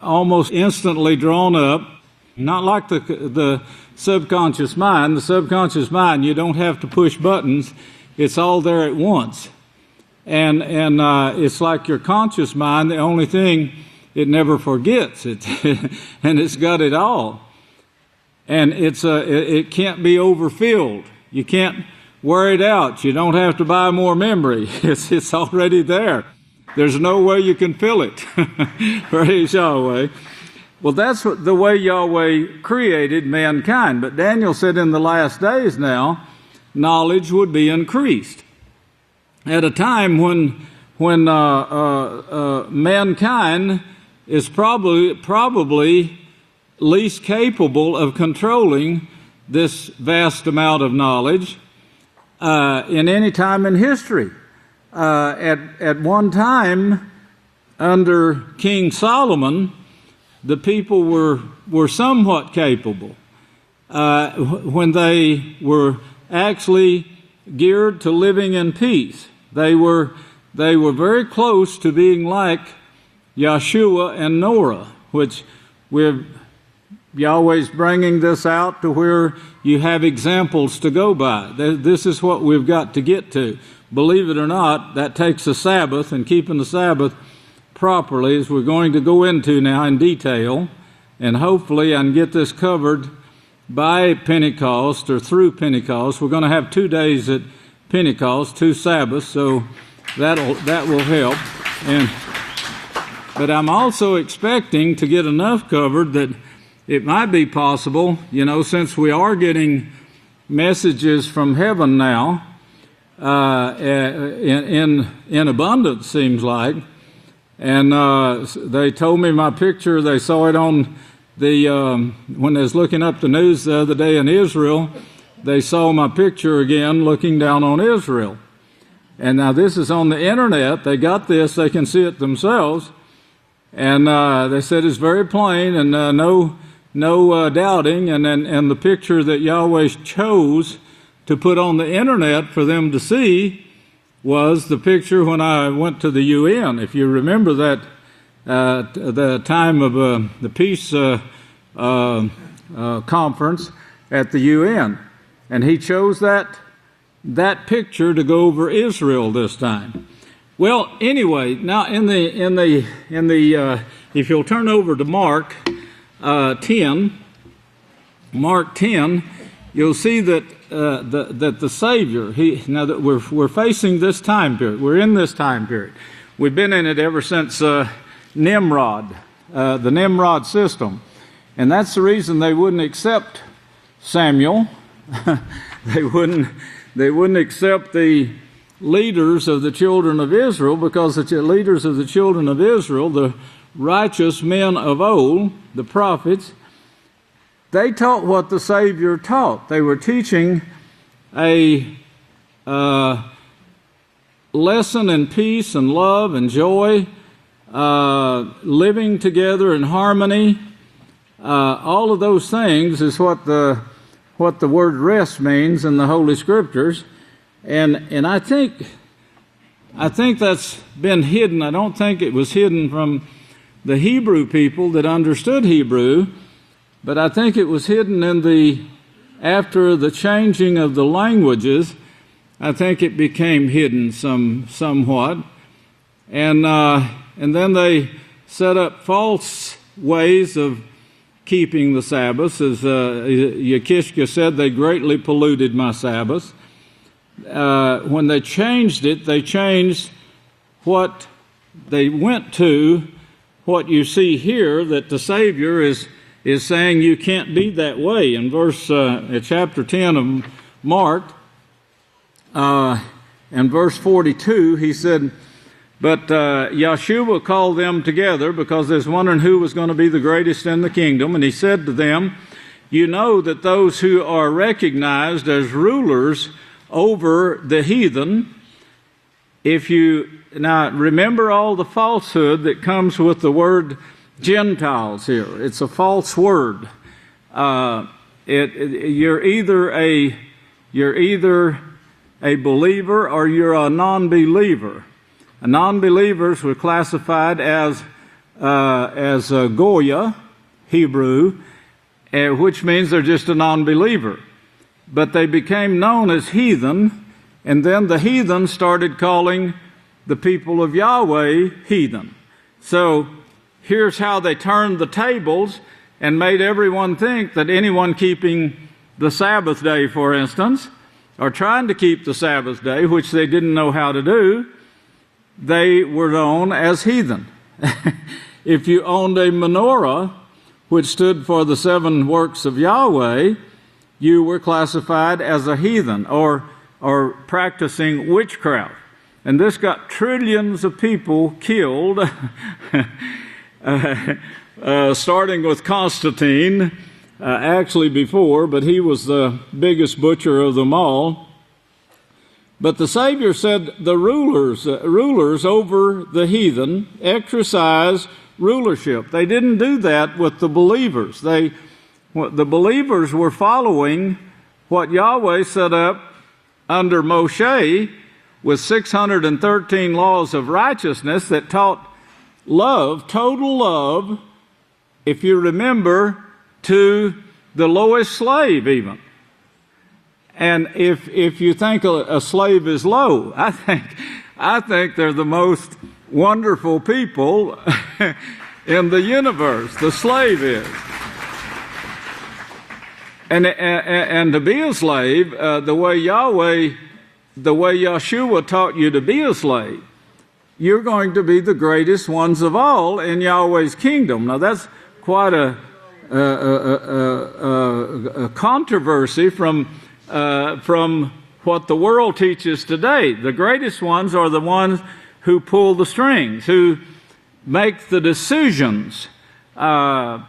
[SPEAKER 1] almost instantly drawn up, not like the subconscious mind. The subconscious mind, you don't have to push buttons. It's all there at once. And it's like your conscious mind, the only thing, it never forgets. And it's got it all. And it can't be overfilled. You can't wear it out. You don't have to buy more memory. It's already there. There's no way you can fill it. Praise Yahweh. Well, that's the way Yahweh created mankind. But Daniel said in the last days now, knowledge would be increased. At a time when mankind is probably least capable of controlling this vast amount of knowledge in any time in history. At one time, under King Solomon, the people were somewhat capable when they were actually geared to living in peace. They were they were very close to being like Yeshua and Noah, which Yahweh's bringing this out to where you have examples to go by. This is what we've got to get to. Believe it or not, that takes a Sabbath, and keeping the Sabbath properly, as we're going to go into now in detail, and hopefully I can get this covered by Pentecost or through Pentecost. We're going to have 2 days at Pentecost, 2 Sabbaths, so that will help. But I'm also expecting to get enough covered that it might be possible, since we are getting messages from heaven now, in abundance, seems like. And they told me my picture, they saw it on when they was looking up the news the other day in Israel, they saw my picture again looking down on Israel. And now this is on the internet. They got this, they can see it themselves. And they said it's very plain and no doubting. And the picture that Yahweh chose to put on the internet for them to see was the picture when I went to the UN. If you remember that, the time of the peace conference at the UN, and he chose that picture to go over Israel this time. Well, anyway, now in the if you'll turn over to Mark 10, you'll see that the Savior, now that we're facing this time period, we're in this time period. We've been in it ever since Nimrod, the Nimrod system, and that's the reason they wouldn't accept Samuel. They wouldn't accept the leaders of the children of Israel, because the leaders of the children of Israel, the righteous men of old, the prophets, they taught what the Savior taught. They were teaching a lesson in peace and love and joy, living together in harmony. All of those things is what the word rest means in the Holy Scriptures. And I think that's been hidden. I don't think it was hidden from the Hebrew people that understood Hebrew, but I think it was hidden after the changing of the languages. I think it became hidden somewhat, and then they set up false ways of keeping the Sabbath. As Yekishka said, they greatly polluted my Sabbath. When they changed it, they changed what they went to, what you see here, that the Savior is saying you can't be that way. In chapter 10 of Mark, and verse 42, he said, but Yeshua called them together because they was wondering who was going to be the greatest in the kingdom. And he said to them, you know that those who are recognized as rulers over the heathen, now remember all the falsehood that comes with the word Gentiles here. It's a false word. You're either a believer or you're a non-believer. Non-believers were classified as Goya, Hebrew, which means they're just a non-believer. But they became known as heathen, and then the heathen started calling the people of Yahweh heathen. So here's how they turned the tables and made everyone think that anyone keeping the Sabbath day, for instance, or trying to keep the Sabbath day, which they didn't know how to do, they were known as heathen. If you owned a menorah, which stood for the 7 works of Yahweh, you were classified as a heathen or practicing witchcraft. And this got trillions of people killed, starting with Constantine, actually before, but he was the biggest butcher of them all. But the Savior said the rulers over the heathen exercise rulership. They didn't do that with the believers. The believers were following what Yahweh set up under Moshe, with 613 laws of righteousness that taught love, total love, if you remember, to the lowest slave even. And if you think a slave is low, I think they're the most wonderful people in the universe. The slave is. And to be a slave, the way Yeshua taught you to be a slave, you're going to be the greatest ones of all in Yahweh's kingdom. Now that's quite a controversy from what the world teaches today. The greatest ones are the ones who pull the strings, who make the decisions and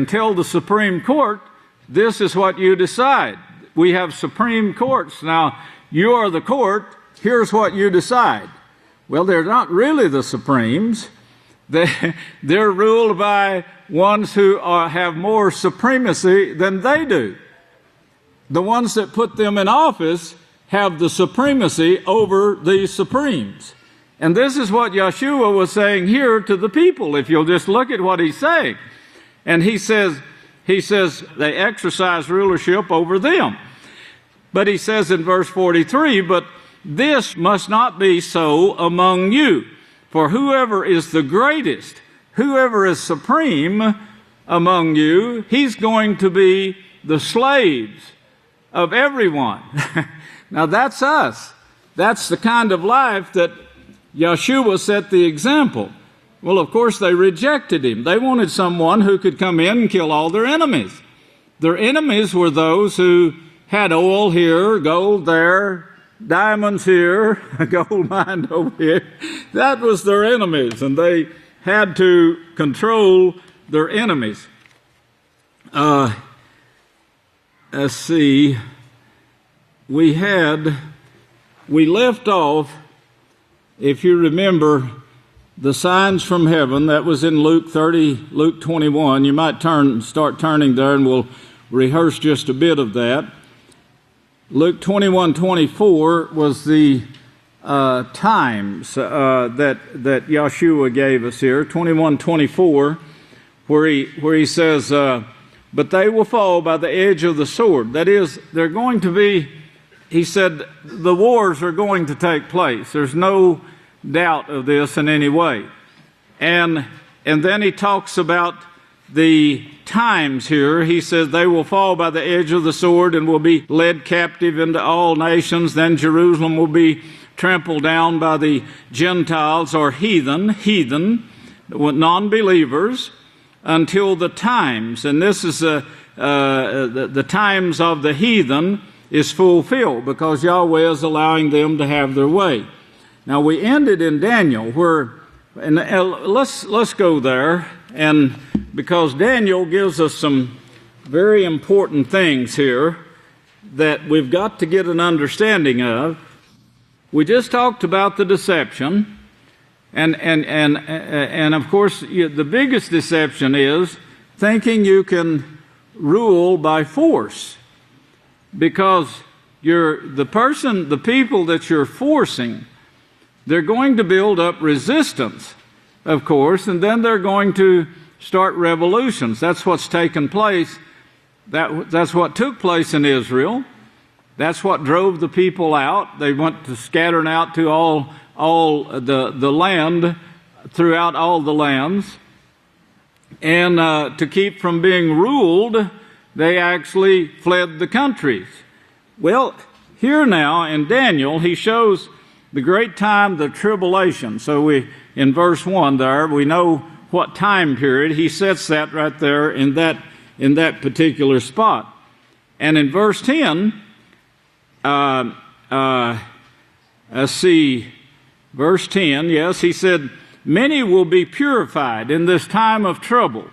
[SPEAKER 1] tell the Supreme Court, this is what you decide. We have Supreme Courts. Now, you are the court. Here's what you decide. Well, they're not really the Supremes. They're ruled by ones who have more supremacy than they do. The ones that put them in office have the supremacy over the Supremes. And this is what Yeshua was saying here to the people, if you'll just look at what he's saying. And he says they exercise rulership over them. But he says in verse 43, but this must not be so among you. For whoever is the greatest, whoever is supreme among you, he's going to be the slaves of everyone. Now that's us. That's the kind of life that Yeshua set the example. Well, of course, they rejected him. They wanted someone who could come in and kill all their enemies. Their enemies were those who had oil here, gold there, diamonds here, a gold mine over here. That was their enemies, and they had to control their enemies. Let's see. We left off, if you remember, the signs from heaven. That was in Luke 30, Luke 21. You might start turning there, and we'll rehearse just a bit of that. Luke 21:24 was the times that Yeshua gave us here. 21:24, where he says, "But they will fall by the edge of the sword." That is, they're going to be. He said, the wars are going to take place. There's no doubt of this in any way. And then he talks about the times here. He says they will fall by the edge of the sword and will be led captive into all nations. Then Jerusalem will be trampled down by the Gentiles or heathen, non-believers, until the times. And this is the times of the heathen is fulfilled because Yahweh is allowing them to have their way. Now we ended in Daniel and let's go there, and because Daniel gives us some very important things here that we've got to get an understanding of. We just talked about the deception, and of course the biggest deception is thinking you can rule by force, because the people that you're forcing, they're going to build up resistance, of course, and then they're going to start revolutions. That's what's taken place. That's what took place in Israel. That's what drove the people out. They went to scattering out to all the land, throughout all the lands. And to keep from being ruled, they actually fled the countries. Well, here now in Daniel, he shows the great time, the tribulation. So in verse 1 there, we know what time period. He sets that right there in that particular spot. And in verse 10, verse 10, yes, he said, many will be purified in this time of trouble.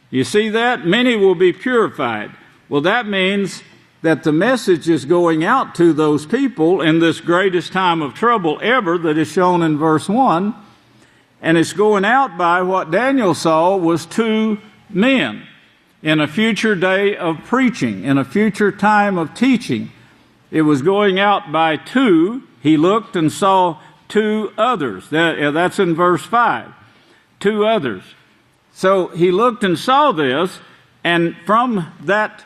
[SPEAKER 1] You see that? Many will be purified. Well, that means that the message is going out to those people in this greatest time of trouble ever that is shown in verse 1. And it's going out by what Daniel saw was 2 men in a future day of preaching, in a future time of teaching. it was going out by two. He looked and saw two others. That's in verse 5. Two others. So he looked and saw this, and from that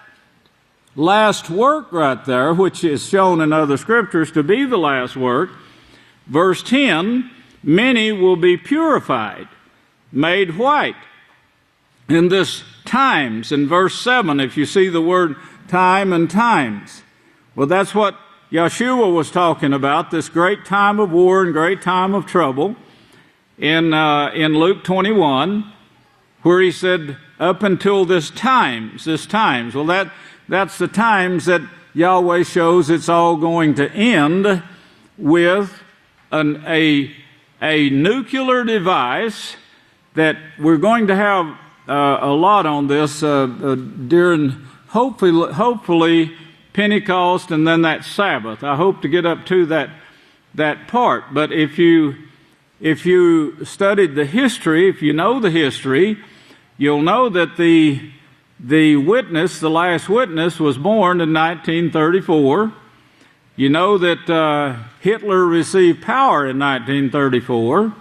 [SPEAKER 1] last work right there, which is shown in other scriptures to be the last work, verse 10, many will be purified, made white. In this times, in verse 7, if you see the word time and times, well, that's what Yeshua was talking about, this great time of war and great time of trouble in Luke 21, where he said, up until this times. Well, that's the times that Yahweh shows it's all going to end with a nuclear device that we're going to have a lot on this during hopefully Pentecost and then that Sabbath. I hope to get up to that part. But if you studied the history, if you know the history, you'll know that the last witness, was born in 1934. You know that Hitler received power in 1934.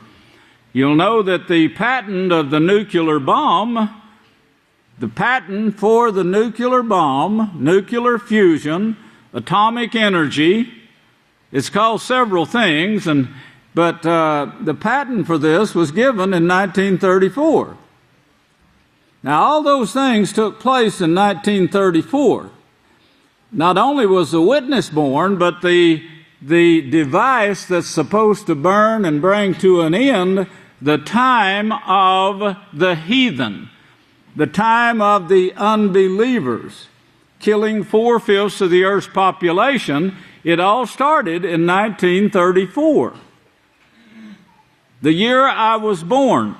[SPEAKER 1] You'll know that the patent of the nuclear bomb, the patent for the nuclear bomb, nuclear fusion, atomic energy, it's called several things, but the patent for this was given in 1934. Now, all those things took place in 1934. Not only was the witness born, but the device that's supposed to burn and bring to an end the time of the heathen, the time of the unbelievers, killing 4/5 of the earth's population. It all started in 1934, the year I was born.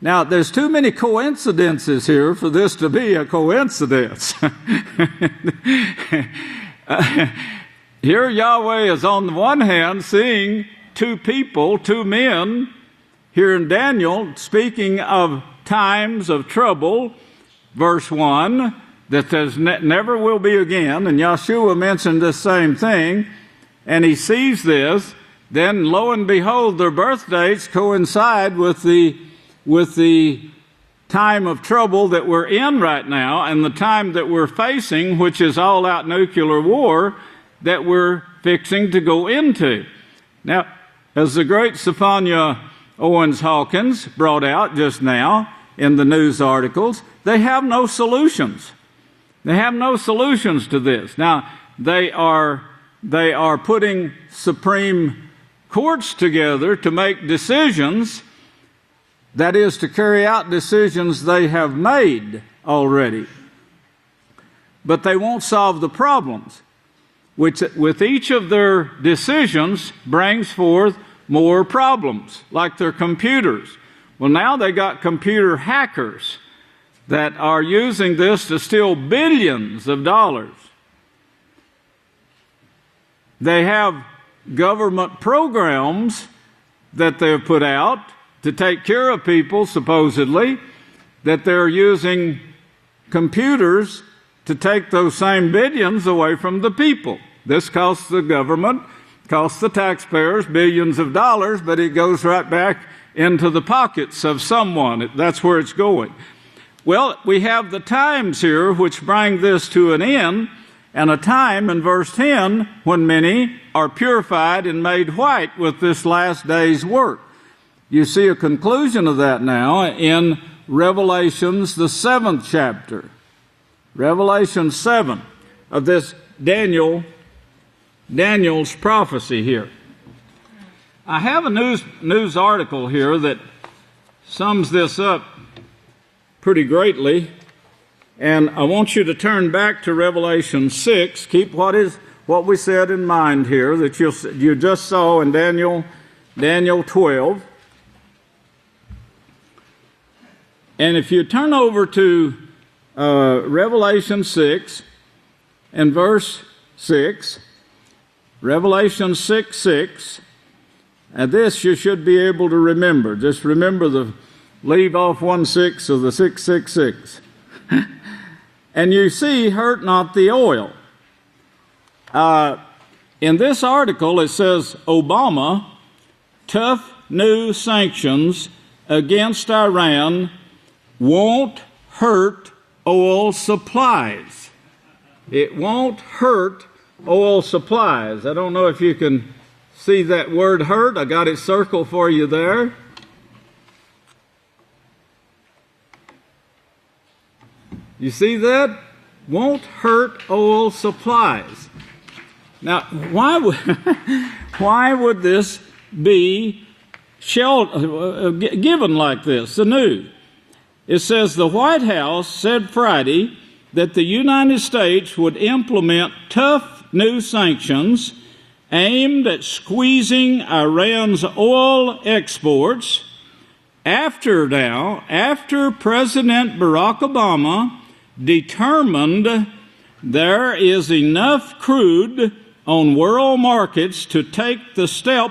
[SPEAKER 1] Now, there's too many coincidences here for this to be a coincidence. Here Yahweh is on the one hand seeing two people, two men, here in Daniel, speaking of times of trouble, verse 1, that there's never will be again, and Yeshua mentioned the same thing, and he sees this. Then, lo and behold, their birth dates coincide with the time of trouble that we're in right now and the time that we're facing, which is all-out nuclear war that we're fixing to go into. Now, as the great Sophia Owens Hawkins brought out just now in the news articles, they have no solutions. They have no solutions to this. Now, they are putting Supreme Courts together to make decisions, that is, to carry out decisions they have made already. But they won't solve the problems, which with each of their decisions brings forth more problems, like their computers. Well, now they got computer hackers that are using this to steal billions of dollars. They have government programs that they've put out to take care of people, supposedly, that they're using computers to take those same billions away from the people. This costs the government, costs the taxpayers billions of dollars, but it goes right back into the pockets of someone. That's where it's going. Well, we have the times here which bring this to an end, and a time in verse 10 when many are purified and made white with this last day's work. You see a conclusion of that now in Revelations, the 7th chapter. Revelation 7 of this Daniel's prophecy here. I have a news article here that sums this up pretty greatly, and I want you to turn back to Revelation 6. Keep what we said in mind here that you just saw in Daniel 12. And if you turn over to Revelation 6 and verse 6, Revelation 6:6, and this you should be able to remember. Just remember leave off 1/6 of the 666. And you see, hurt not the oil. In this article, it says Obama, tough new sanctions against Iran won't hurt oil supplies. It won't hurt oil supplies. I don't know if you can see that word hurt. I got it circled for you there. You see that? Won't hurt oil supplies. Now, why would this be given like this, the news? It says the White House said Friday that the United States would implement tough new sanctions aimed at squeezing Iran's oil exports after President Barack Obama determined there is enough crude on world markets to take the step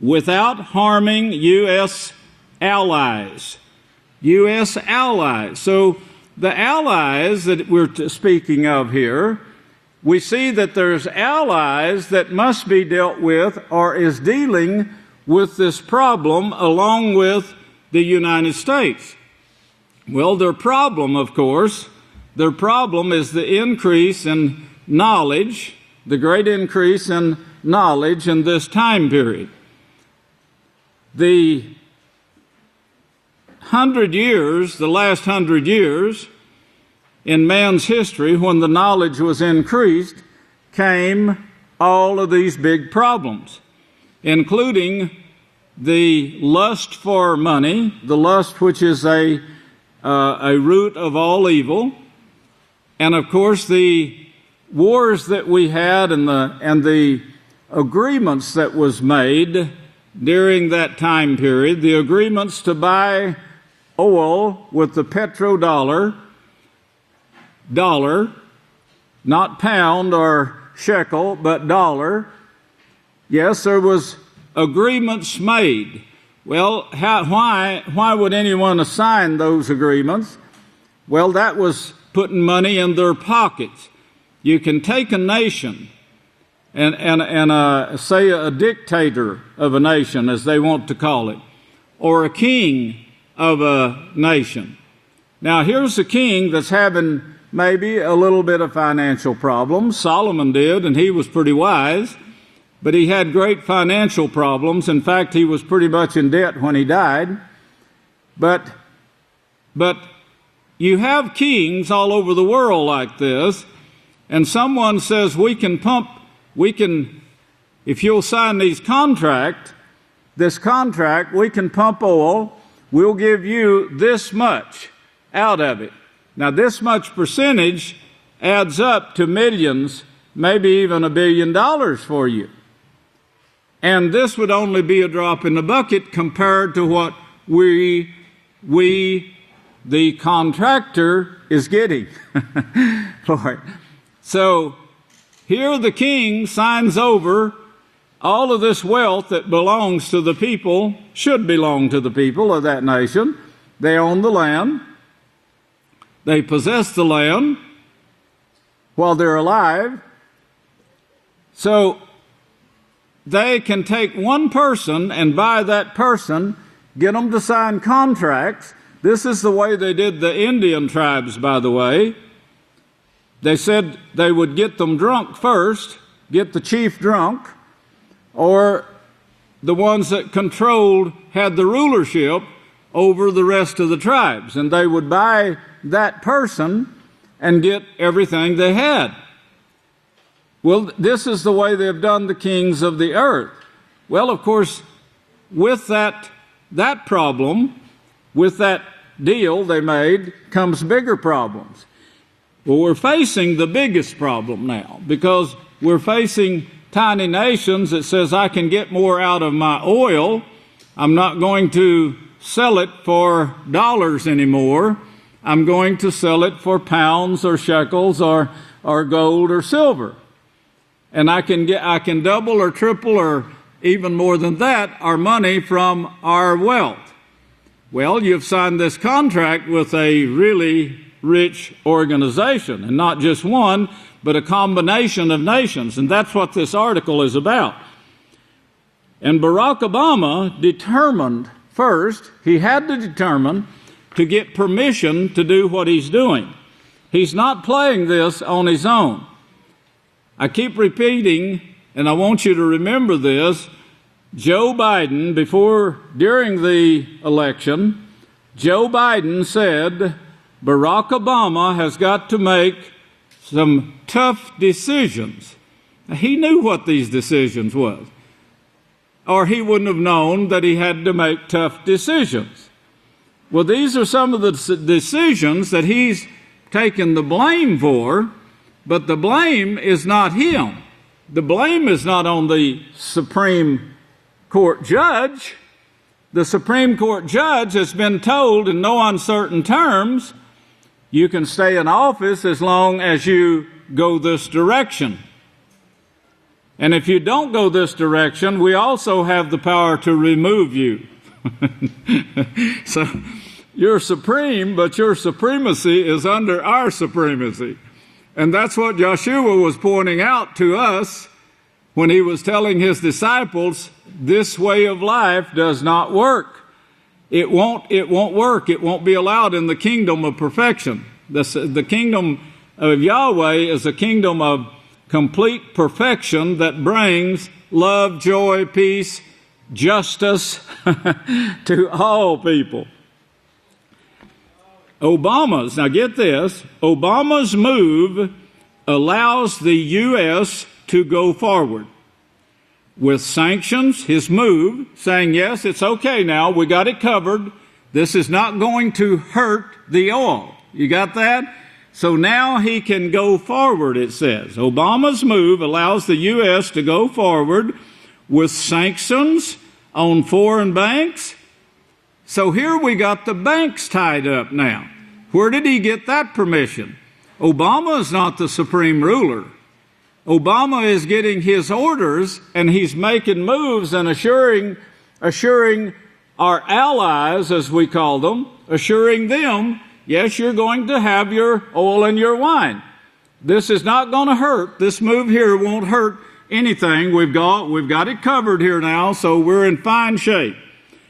[SPEAKER 1] without harming U.S. allies. U.S. allies. So the allies that we're speaking of here, we see that there's allies that must be dealt with or is dealing with this problem along with the United States. Well, their problem, of course, their problem is the increase in knowledge, the great increase in knowledge in this time period. The last 100 years in man's history, when the knowledge was increased, came all of these big problems, including the lust for money, the lust which is a root of all evil, and of course the wars that we had and the agreements that was made during that time period, the agreements to buy oil with the petrodollar, not pound or shekel, but dollar. Yes, there was agreements made. Well, why would anyone assign those agreements? Well, that was putting money in their pockets. You can take a nation and say a dictator of a nation, as they want to call it, or a king of a nation. Now, here's a king that's having maybe a little bit of financial problems. Solomon did, and he was pretty wise, but he had great financial problems. In fact, he was pretty much in debt when he died. But you have kings all over the world like this, and someone says, if you'll sign this contract, we can pump oil, we'll give you this much out of it. Now, this much percentage adds up to millions, maybe even $1 billion for you. And this would only be a drop in the bucket compared to what we the contractor, is getting. Lord. So, here the king signs over all of this wealth that belongs to the people, should belong to the people of that nation. They own the land. They possess the land while they're alive. So, they can take one person and by that person, get them to sign contracts. This is the way they did the Indian tribes, by the way. They said they would get them drunk first, get the chief drunk, or the ones that had the rulership over the rest of the tribes. And they would buy that person and get everything they had. Well, this is the way they have done the kings of the earth. Well, of course, with that problem, with that deal they made, comes bigger problems. Well, we're facing the biggest problem now because we're facing tiny nations that says, I can get more out of my oil. I'm not going to sell it for dollars anymore. I'm going to sell it for pounds or shekels or gold or silver. And I can double or triple or even more than that our money from our wealth. Well, you've signed this contract with a really rich organization, and not just one, but a combination of nations. And that's what this article is about. And Barack Obama determined first, he had to determine to get permission to do what he's doing. He's not playing this on his own. I keep repeating, and I want you to remember this, Joe Biden, during the election, Joe Biden said Barack Obama has got to make some tough decisions. Now, he knew what these decisions was, or he wouldn't have known that he had to make tough decisions. Well, these are some of the decisions that he's taken the blame for, but the blame is not him. The blame is not on the Supreme Court judge. The Supreme Court judge has been told in no uncertain terms, you can stay in office as long as you go this direction. And if you don't go this direction, we also have the power to remove you. So you're supreme, but your supremacy is under our supremacy. And that's what Yeshua was pointing out to us when he was telling his disciples, this way of life does not work. It won't work. It won't be allowed in the kingdom of perfection. The kingdom of Yahweh is a kingdom of complete perfection that brings love, joy, peace, justice to all people. Now get this, Obama's move allows the U.S. to go forward with sanctions, his move, saying, yes, it's okay now, we got it covered. This is not going to hurt the oil. You got that? So now he can go forward, it says. Obama's move allows the U.S. to go forward with sanctions on foreign banks. So here we got the banks tied up now. Where did he get that permission? Obama is not the supreme ruler. Obama is getting his orders, and he's making moves and assuring our allies, as we call them, assuring them, yes, you're going to have your oil and your wine. This is not going to hurt. This move here won't hurt anything. We've got it covered here now, so we're in fine shape.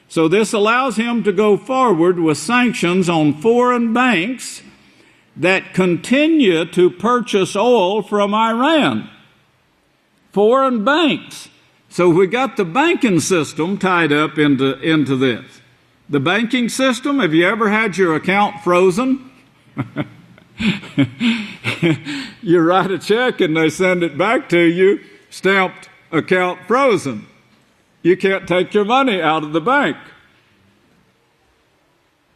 [SPEAKER 1] So this allows him to go forward with sanctions on foreign banks that continue to purchase oil from Iran. Foreign banks. So we got the banking system tied up into this. The banking system, have you ever had your account frozen? You write a check and they send it back to you, stamped account frozen. You can't take your money out of the bank.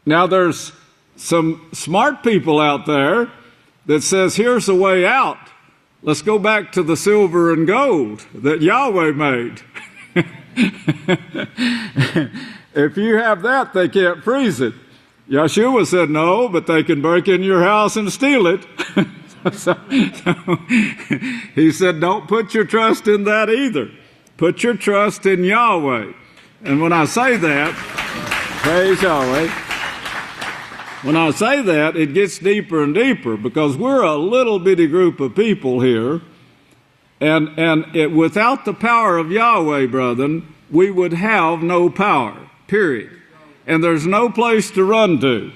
[SPEAKER 1] Now there's some smart people out there that says, here's the way out. Let's go back to the silver and gold that Yahweh made. If you have that, they can't freeze it. Yeshua said no, but they can break in your house and steal it. So he said, don't put your trust in that either. Put your trust in Yahweh. And when I say that, praise Yahweh, when I say that, it gets deeper and deeper, because we're a little bitty group of people here, and without the power of Yahweh, brethren, we would have no power, period. And there's no place to run to.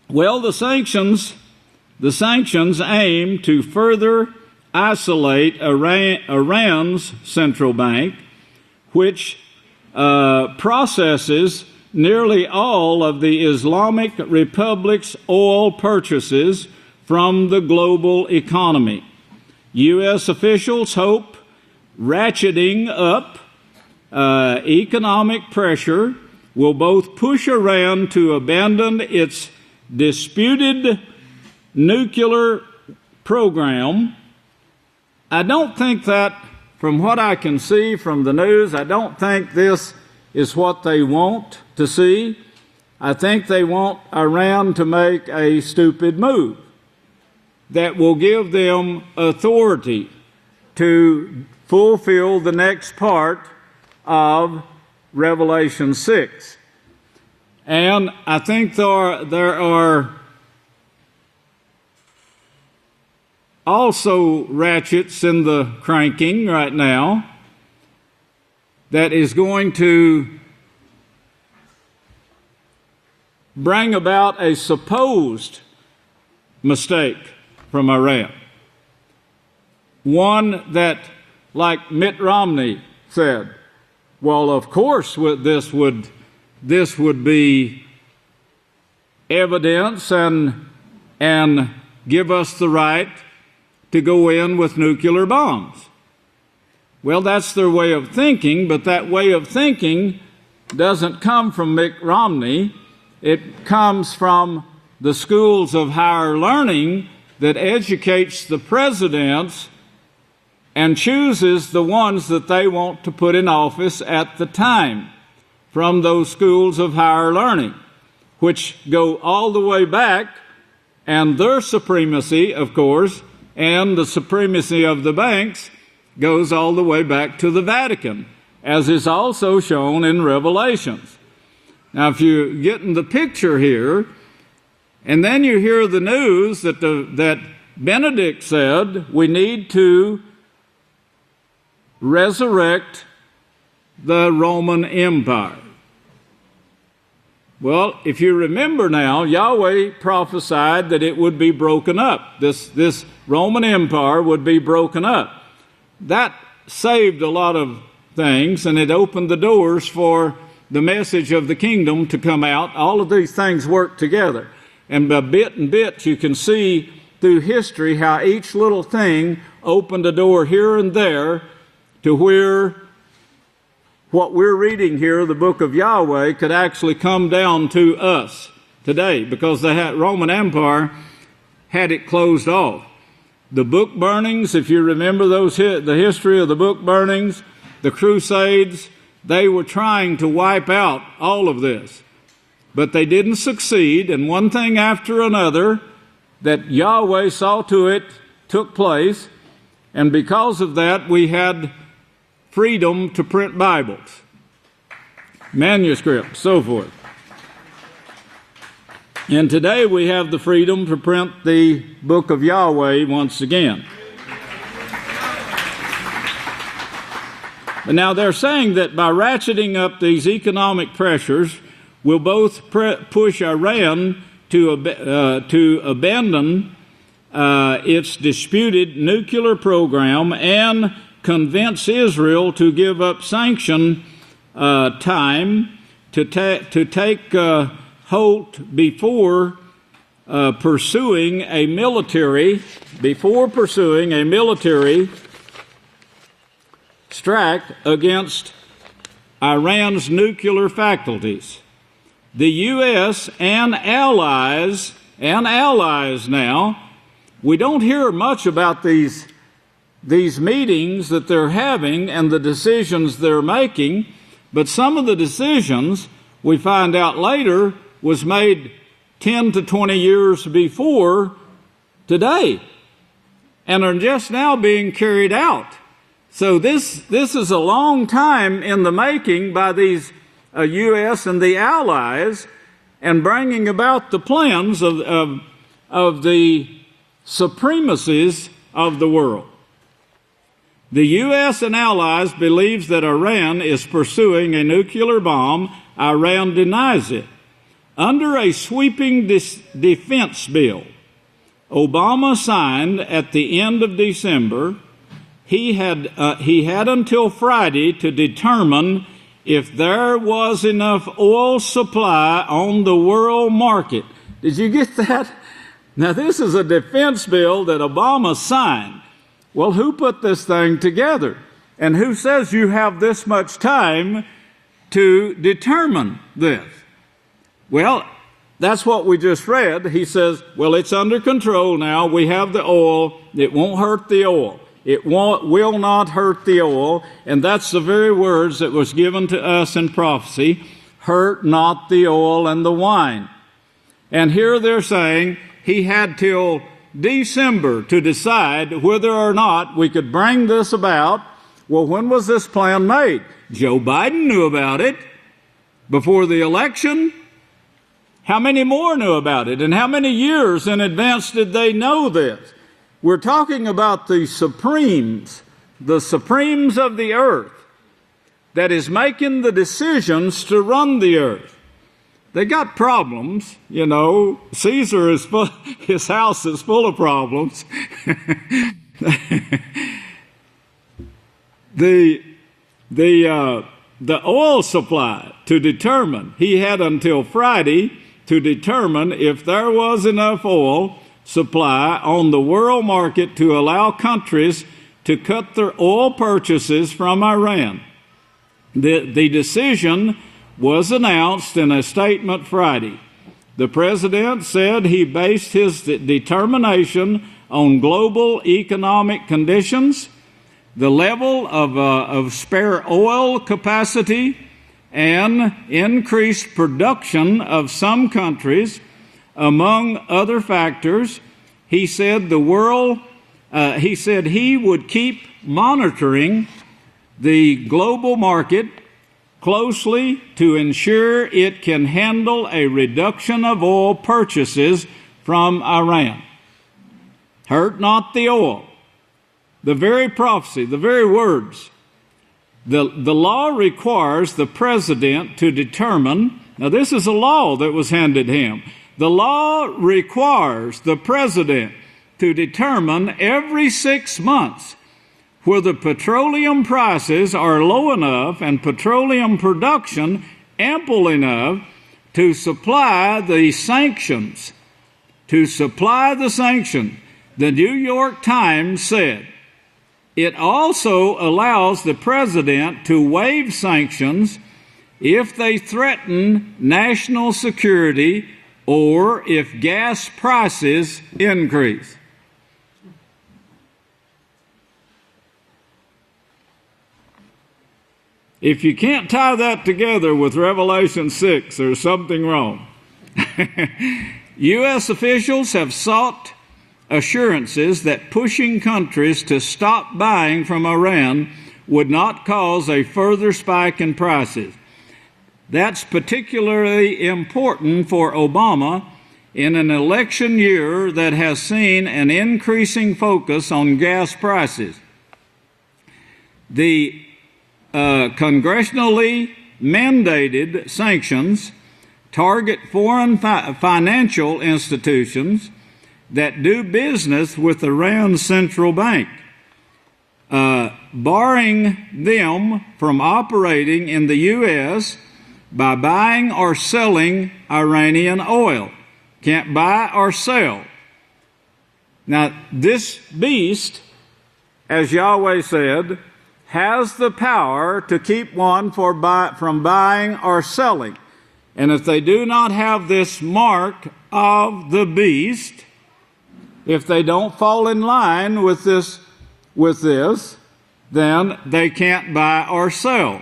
[SPEAKER 1] Well, the sanctions aim to further isolate Iran's central bank, which processes nearly all of the Islamic Republic's oil purchases from the global economy. U.S. officials hope ratcheting up economic pressure will both push Iran to abandon its disputed nuclear program. I don't think that, from what I can see from the news, I don't think this is what they want to see. I think they want Iran to make a stupid move that will give them authority to fulfill the next part of Revelation 6. And I think there are also ratchets in the cranking right now that is going to bring about a supposed mistake from Iran. One that, like Mitt Romney said, well, of course this would be evidence and give us the right to go in with nuclear bombs. Well, that's their way of thinking, but that way of thinking doesn't come from Mitt Romney. It comes from the schools of higher learning that educates the presidents and chooses the ones that they want to put in office at the time from those schools of higher learning, which go all the way back, and their supremacy, of course, and the supremacy of the banks goes all the way back to the Vatican, as is also shown in Revelations. Now, if you get in the picture here, and then you hear the news that Benedict said we need to resurrect the Roman Empire. Well, if you remember now, Yahweh prophesied that it would be broken up. This Roman Empire would be broken up. That saved a lot of things, and it opened the doors for the message of the kingdom to come out. All of these things work together. And by bit and bit, you can see through history how each little thing opened a door here and there to where what we're reading here, the book of Yahweh, could actually come down to us today, because the Roman Empire had it closed off. The book burnings, if you remember the history of the book burnings, the Crusades, they were trying to wipe out all of this. But they didn't succeed, and one thing after another that Yahweh saw to it took place, and because of that we had freedom to print Bibles, manuscripts, so forth. And today we have the freedom to print the book of Yahweh once again. But now they're saying that by ratcheting up these economic pressures, we'll both push Iran to abandon its disputed nuclear program and convince Israel to give up sanction time to take hold before pursuing a military strike against Iran's nuclear faculties. The U.S. and allies now, we don't hear much about these meetings that they're having and the decisions they're making, but some of the decisions we find out later was made 10 to 20 years before today and are just now being carried out. So this is a long time in the making by these U.S. and the allies, and bringing about the plans of the supremacies of the world. The U.S. and allies believes that Iran is pursuing a nuclear bomb. Iran denies it. Under a sweeping defense bill Obama signed at the end of December, he had until Friday to determine if there was enough oil supply on the world market. Did you get that? Now, this is a defense bill that Obama signed. Well, who put this thing together? And who says you have this much time to determine this? Well, that's what we just read. He says, well, it's under control now. We have the oil. It won't hurt the oil. It will not hurt the oil. And that's the very words that was given to us in prophecy. Hurt not the oil and the wine. And here they're saying he had till December to decide whether or not we could bring this about. Well, when was this plan made? Joe Biden knew about it before the election. How many more knew about it? And how many years in advance did they know this? We're talking about the supremes of the earth that is making the decisions to run the earth. They got problems, you know. Caesar is full, his house is full of problems. The oil supply to determine, he had until Friday to determine if there was enough oil supply on the world market to allow countries to cut their oil purchases from Iran. The decision was announced in a statement Friday. The president said he based his determination on global economic conditions, the level of spare oil capacity, and increased production of some countries, among other factors. He said he would keep monitoring the global market closely to ensure it can handle a reduction of oil purchases from Iran. Hurt not the oil. The very prophecy, the very words. The law requires the president to determine, now this is a law that was handed him. The law requires the president to determine every 6 months whether petroleum prices are low enough and petroleum production ample enough to supply the sanctions. The New York Times said, it also allows the president to waive sanctions if they threaten national security or if gas prices increase. If you can't tie that together with Revelation 6, there's something wrong. U.S. officials have sought assurances that pushing countries to stop buying from Iran would not cause a further spike in prices. That's particularly important for Obama in an election year that has seen an increasing focus on gas prices. The congressionally mandated sanctions target foreign financial institutions that do business with Iran's central bank, barring them from operating in the U.S. by buying or selling Iranian oil. Can't buy or sell. Now, this beast, as Yahweh said, has the power to keep one from buying or selling. And if they do not have this mark of the beast, if they don't fall in line with this, then they can't buy or sell.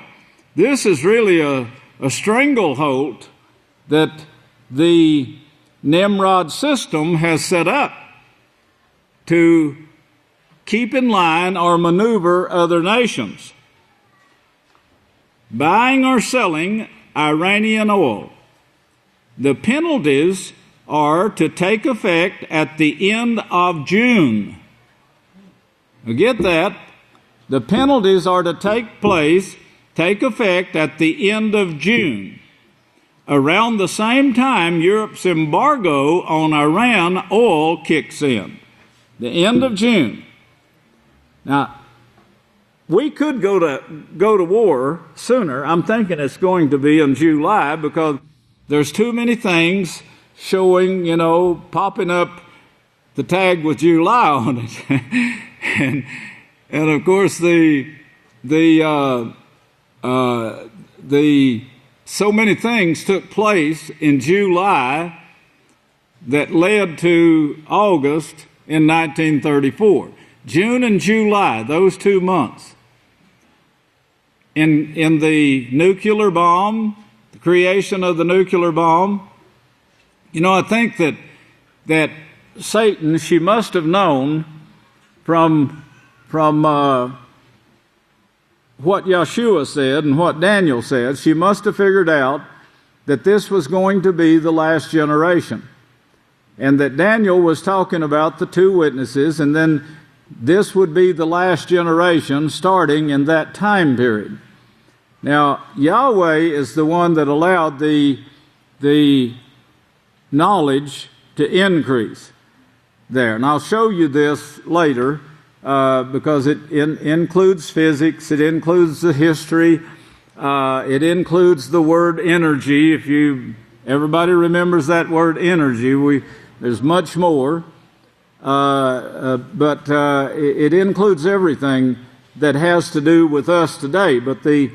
[SPEAKER 1] This is really a stranglehold that the Nimrod system has set up to keep in line or maneuver other nations. Buying or selling Iranian oil. The penalties are to take effect at the end of June. Now get that. The penalties are to take effect at the end of June. Around the same time, Europe's embargo on Iran oil kicks in. The end of June. Now, we could go to war sooner. I'm thinking it's going to be in July because there's too many things showing, popping up the tag with July on it. and of course so many things took place in July that led to August in 1934. June and July, those 2 months. In the nuclear bomb, the creation of the nuclear bomb, I think that Satan, she must have known from what Yeshua said and what Daniel said, she must have figured out that this was going to be the last generation, and that Daniel was talking about the two witnesses, and then this would be the last generation starting in that time period. Now, Yahweh is the one that allowed the knowledge to increase there. And I'll show you this later because it includes physics, it includes the history, it includes the word energy. Everybody remembers that word energy. There's much more, but it includes everything that has to do with us today. But the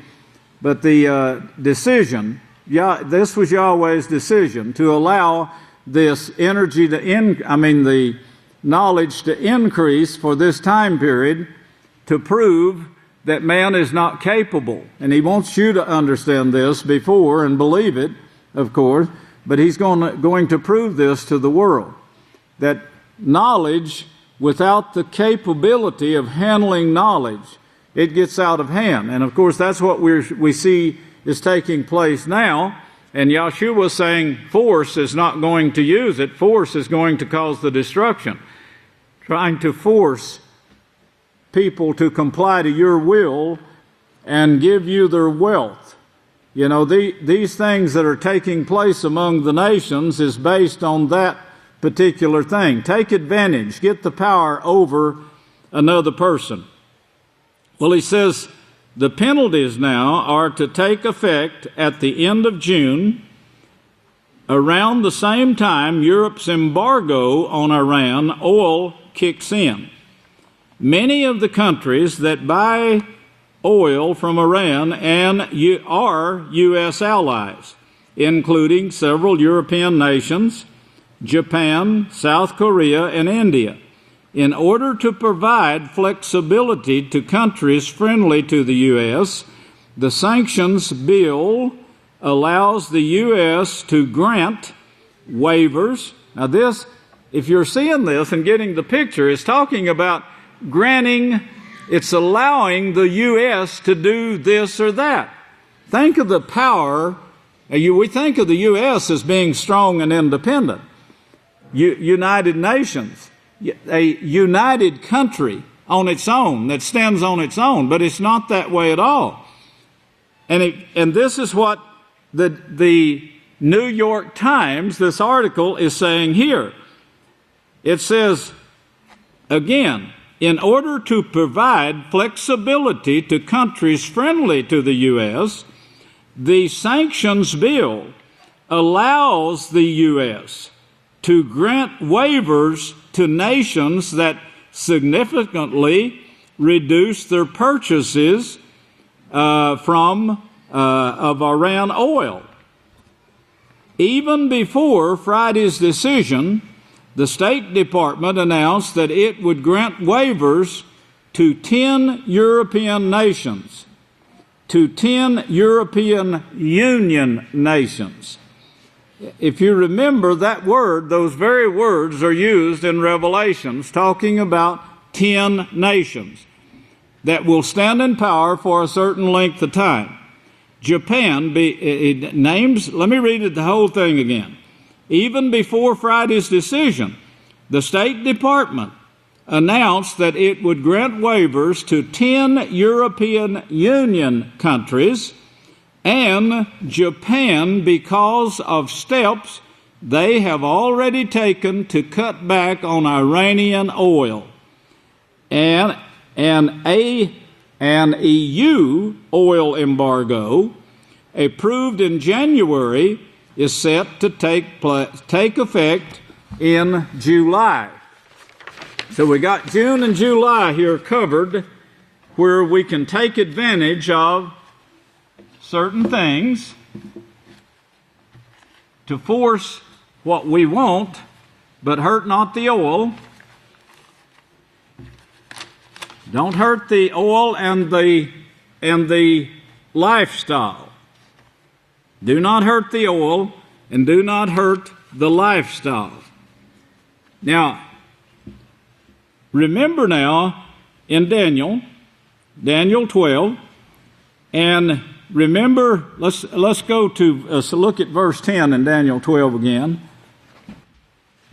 [SPEAKER 1] decision, this was Yahweh's decision to allow this energy the knowledge to increase for this time period to prove that man is not capable. And he wants you to understand this before and believe it, of course, but he's going to prove this to the world, that knowledge without the capability of handling knowledge, it gets out of hand. And of course, that's what we see is taking place now. And Yahshua was saying force is not going to use it. Force is going to cause the destruction. Trying to force people to comply to your will and give you their wealth. You know, these things that are taking place among the nations is based on that particular thing. Take advantage. Get the power over another person. Well, he says the penalties now are to take effect at the end of June. Around the same time, Europe's embargo on Iran oil kicks in. Many of the countries that buy oil from Iran are U.S. allies, including several European nations, Japan, South Korea, and India. In order to provide flexibility to countries friendly to the U.S., the sanctions bill allows the U.S. to grant waivers. Now this, if you're seeing this and getting the picture, is talking about granting, it's allowing the U.S. to do this or that. Think of the power. We think of the U.S. as being strong and independent. United Nations. A united country on its own, that stands on its own, but it's not that way at all. And this is what the New York Times, this article, is saying here. It says, again, in order to provide flexibility to countries friendly to the U.S., the sanctions bill allows the U.S. to grant waivers to nations that significantly reduce their purchases of Iran oil. Even before Friday's decision, the State Department announced that it would grant waivers to 10 European nations, to 10 European Union nations. If you remember that word, those very words are used in Revelations, talking about 10 nations that will stand in power for a certain length of time. Japan it names, let me read it the whole thing again. Even before Friday's decision, the State Department announced that it would grant waivers to 10 European Union countries and Japan because of steps they have already taken to cut back on Iranian oil. And an EU oil embargo approved in January is set to take effect in July. So we got June and July here covered, where we can take advantage of certain things to force what we want, but hurt not the oil. Don't hurt the oil and the lifestyle. Do not hurt the oil and do not hurt the lifestyle. Now, remember now in Daniel 12, and remember, let's go to, look at verse 10 in Daniel 12 again.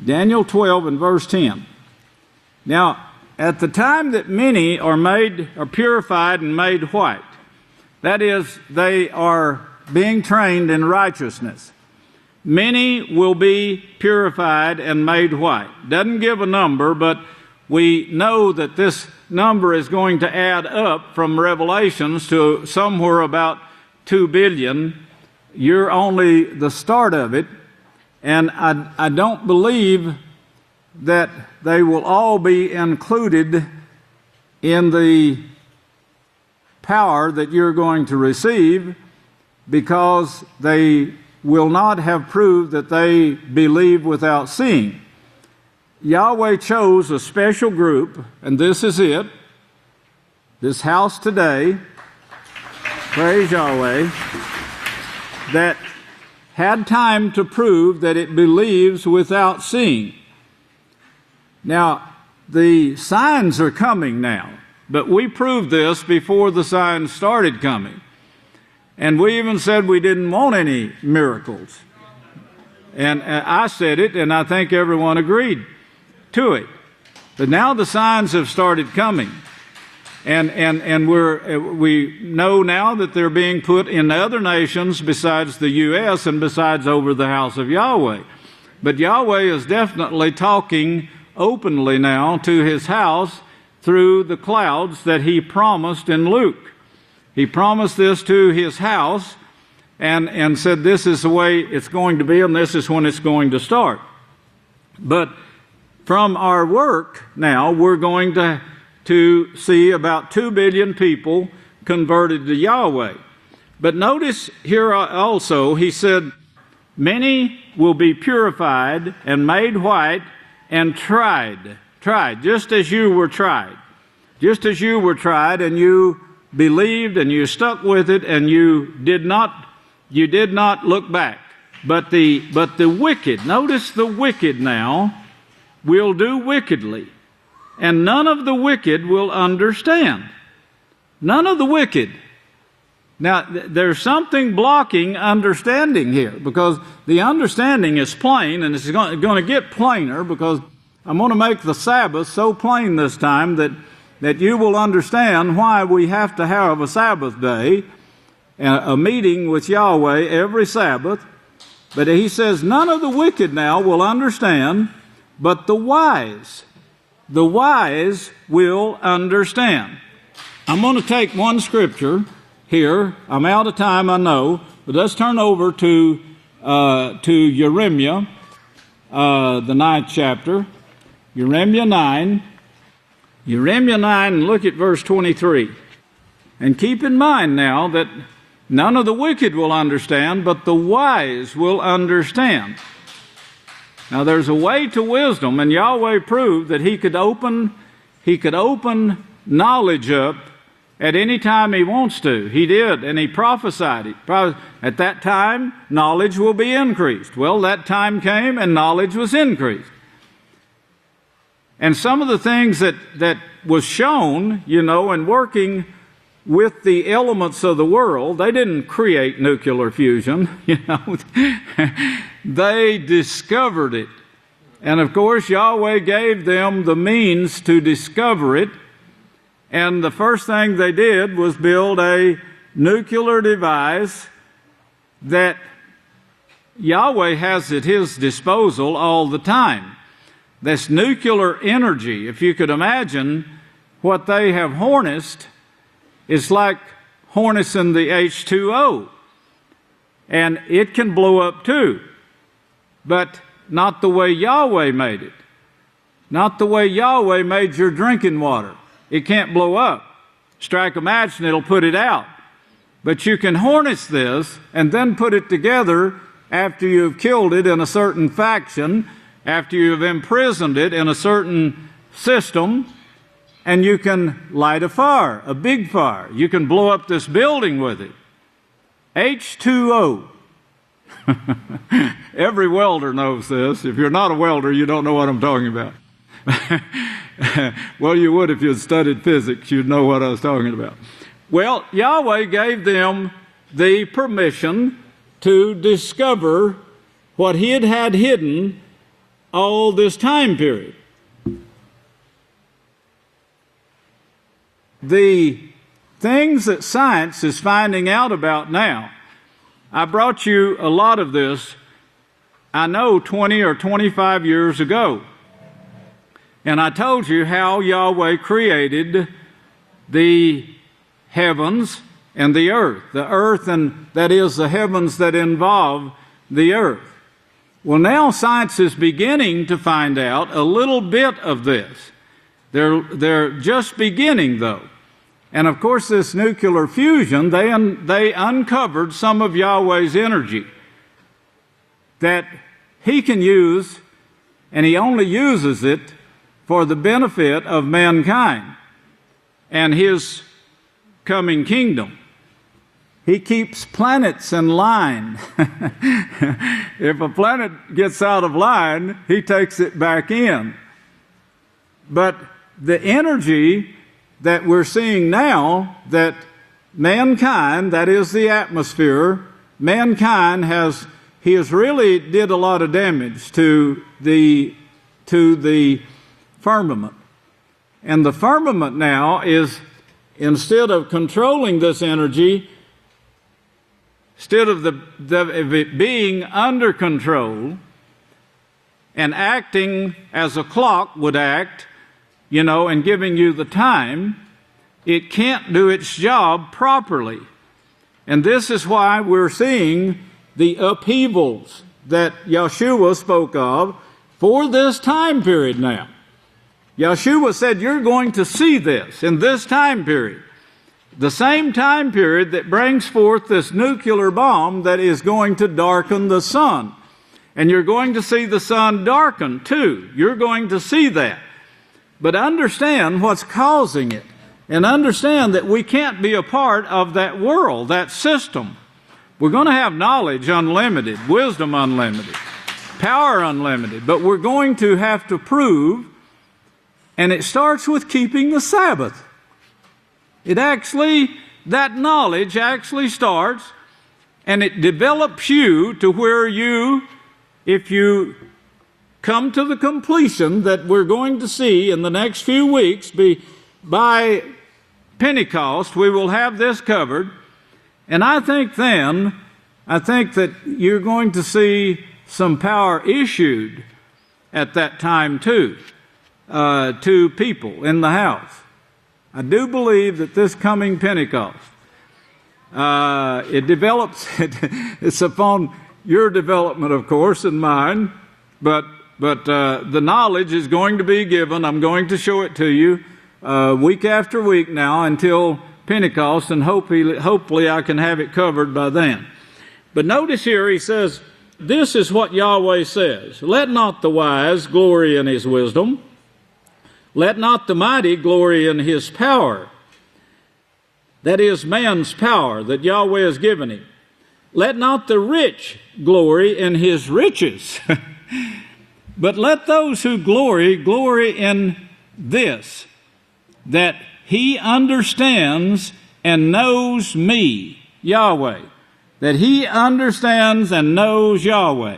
[SPEAKER 1] Daniel 12 and verse 10. Now, at the time that many are purified and made white, that is, they are being trained in righteousness, many will be purified and made white. Doesn't give a number, but we know that this number is going to add up from Revelations to somewhere about 2 billion. You're only the start of it. And I don't believe that they will all be included in the power that you're going to receive, because they will not have proved that they believe without seeing. Yahweh chose a special group, and this is it. This house today, praise Yahweh, that had time to prove that it believes without seeing. Now, the signs are coming now, but we proved this before the signs started coming. And we even said we didn't want any miracles. And I said it, and I think everyone agreed to it. But now the signs have started coming. And we know now that they're being put in other nations besides the U.S. and besides over the House of Yahweh. But Yahweh is definitely talking openly now to His house through the clouds that He promised in Luke. He promised this to His house and said this is the way it's going to be and this is when it's going to start. But from our work now, we're going to see about 2 billion people converted to Yahweh. But notice here also, he said, many will be purified and made white and tried, just as you were tried. Just as you were tried and you believed and you stuck with it and you did not look back. But the wicked, notice the wicked now, will do wickedly. And none of the wicked will understand. None of the wicked. Now, there's something blocking understanding here, because the understanding is plain, and it's going to get plainer, because I'm going to make the Sabbath so plain this time that you will understand why we have to have a Sabbath day, a meeting with Yahweh every Sabbath. But he says, none of the wicked now will understand, but the wise. The wise will understand. I'm going to take one scripture here. I'm out of time, I know, but let's turn over to Jeremiah, the 9th chapter. Jeremiah 9. Jeremiah 9, and look at verse 23. And keep in mind now that none of the wicked will understand, but the wise will understand. Now there's a way to wisdom, and Yahweh proved that He could open knowledge up at any time He wants to. He did, and He prophesied it. At that time, knowledge will be increased. Well, that time came, and knowledge was increased. And some of the things that was shown, in working with the elements of the world, they didn't create nuclear fusion, They discovered it. And of course, Yahweh gave them the means to discover it. And the first thing they did was build a nuclear device that Yahweh has at His disposal all the time. This nuclear energy, if you could imagine what they have harnessed, is like harnessing the H2O. And it can blow up too. But not the way Yahweh made it. Not the way Yahweh made your drinking water. It can't blow up. Strike a match and it'll put it out. But you can harness this and then put it together after you've killed it in a certain faction, after you've imprisoned it in a certain system, and you can light a fire, a big fire. You can blow up this building with it. H2O. Every welder knows this. If you're not a welder, you don't know what I'm talking about. Well, you would if you had studied physics. You'd know what I was talking about. Well, Yahweh gave them the permission to discover what he had had hidden all this time period. The things that science is finding out about now, I brought you a lot of this, I know 20 or 25 years ago. And I told you how Yahweh created the heavens and the earth, and that is the heavens that involve the earth. Well, now science is beginning to find out a little bit of this. They're just beginning, though. And of course, this nuclear fusion, they uncovered some of Yahweh's energy that he can use, and he only uses it for the benefit of mankind and his coming kingdom. He keeps planets in line. If a planet gets out of line, he takes it back in. But the energy that we're seeing now, that mankind, that is the atmosphere, mankind has really did a lot of damage to the firmament. And the firmament now is, instead of controlling this energy, instead of it being under control and acting as a clock would act, and giving you the time, it can't do its job properly. And this is why we're seeing the upheavals that Yeshua spoke of for this time period now. Yeshua said, you're going to see this in this time period. The same time period that brings forth this nuclear bomb that is going to darken the sun. And you're going to see the sun darken too. You're going to see that. But understand what's causing it. And understand that we can't be a part of that world, that system. We're going to have knowledge unlimited, wisdom unlimited, power unlimited. But we're going to have to prove, and it starts with keeping the Sabbath. That knowledge actually starts, and it develops you to where if you come to the completion that we're going to see in the next few weeks, by Pentecost, we will have this covered. And I think that you're going to see some power issued at that time too, to people in the house. I do believe that this coming Pentecost, it develops, it's upon your development, of course, and mine, but the knowledge is going to be given. I'm going to show it to you week after week now until Pentecost, and hopefully I can have it covered by then. But notice here he says, this is what Yahweh says, let not the wise glory in his wisdom, let not the mighty glory in his power. That is man's power that Yahweh has given him. Let not the rich glory in his riches. But let those who glory in this, that he understands and knows me, Yahweh. That he understands and knows Yahweh.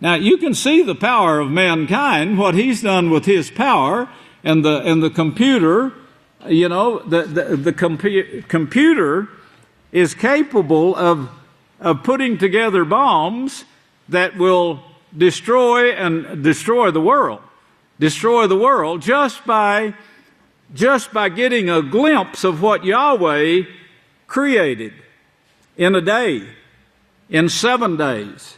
[SPEAKER 1] Now you can see the power of mankind, what he's done with his power, and the computer, the computer is capable of putting together bombs that will destroy the world just by getting a glimpse of what Yahweh created in a day, in 7 days,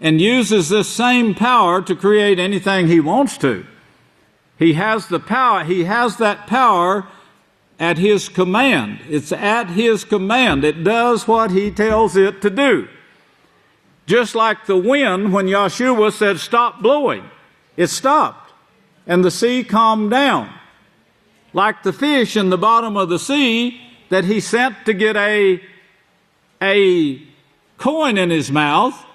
[SPEAKER 1] and uses this same power to create anything he wants to. He has the power, he has that power at his command. It's at his command. It does what he tells it to do. Just like the wind, when Yeshua said, stop blowing, it stopped, and the sea calmed down. Like the fish in the bottom of the sea that he sent to get a coin in his mouth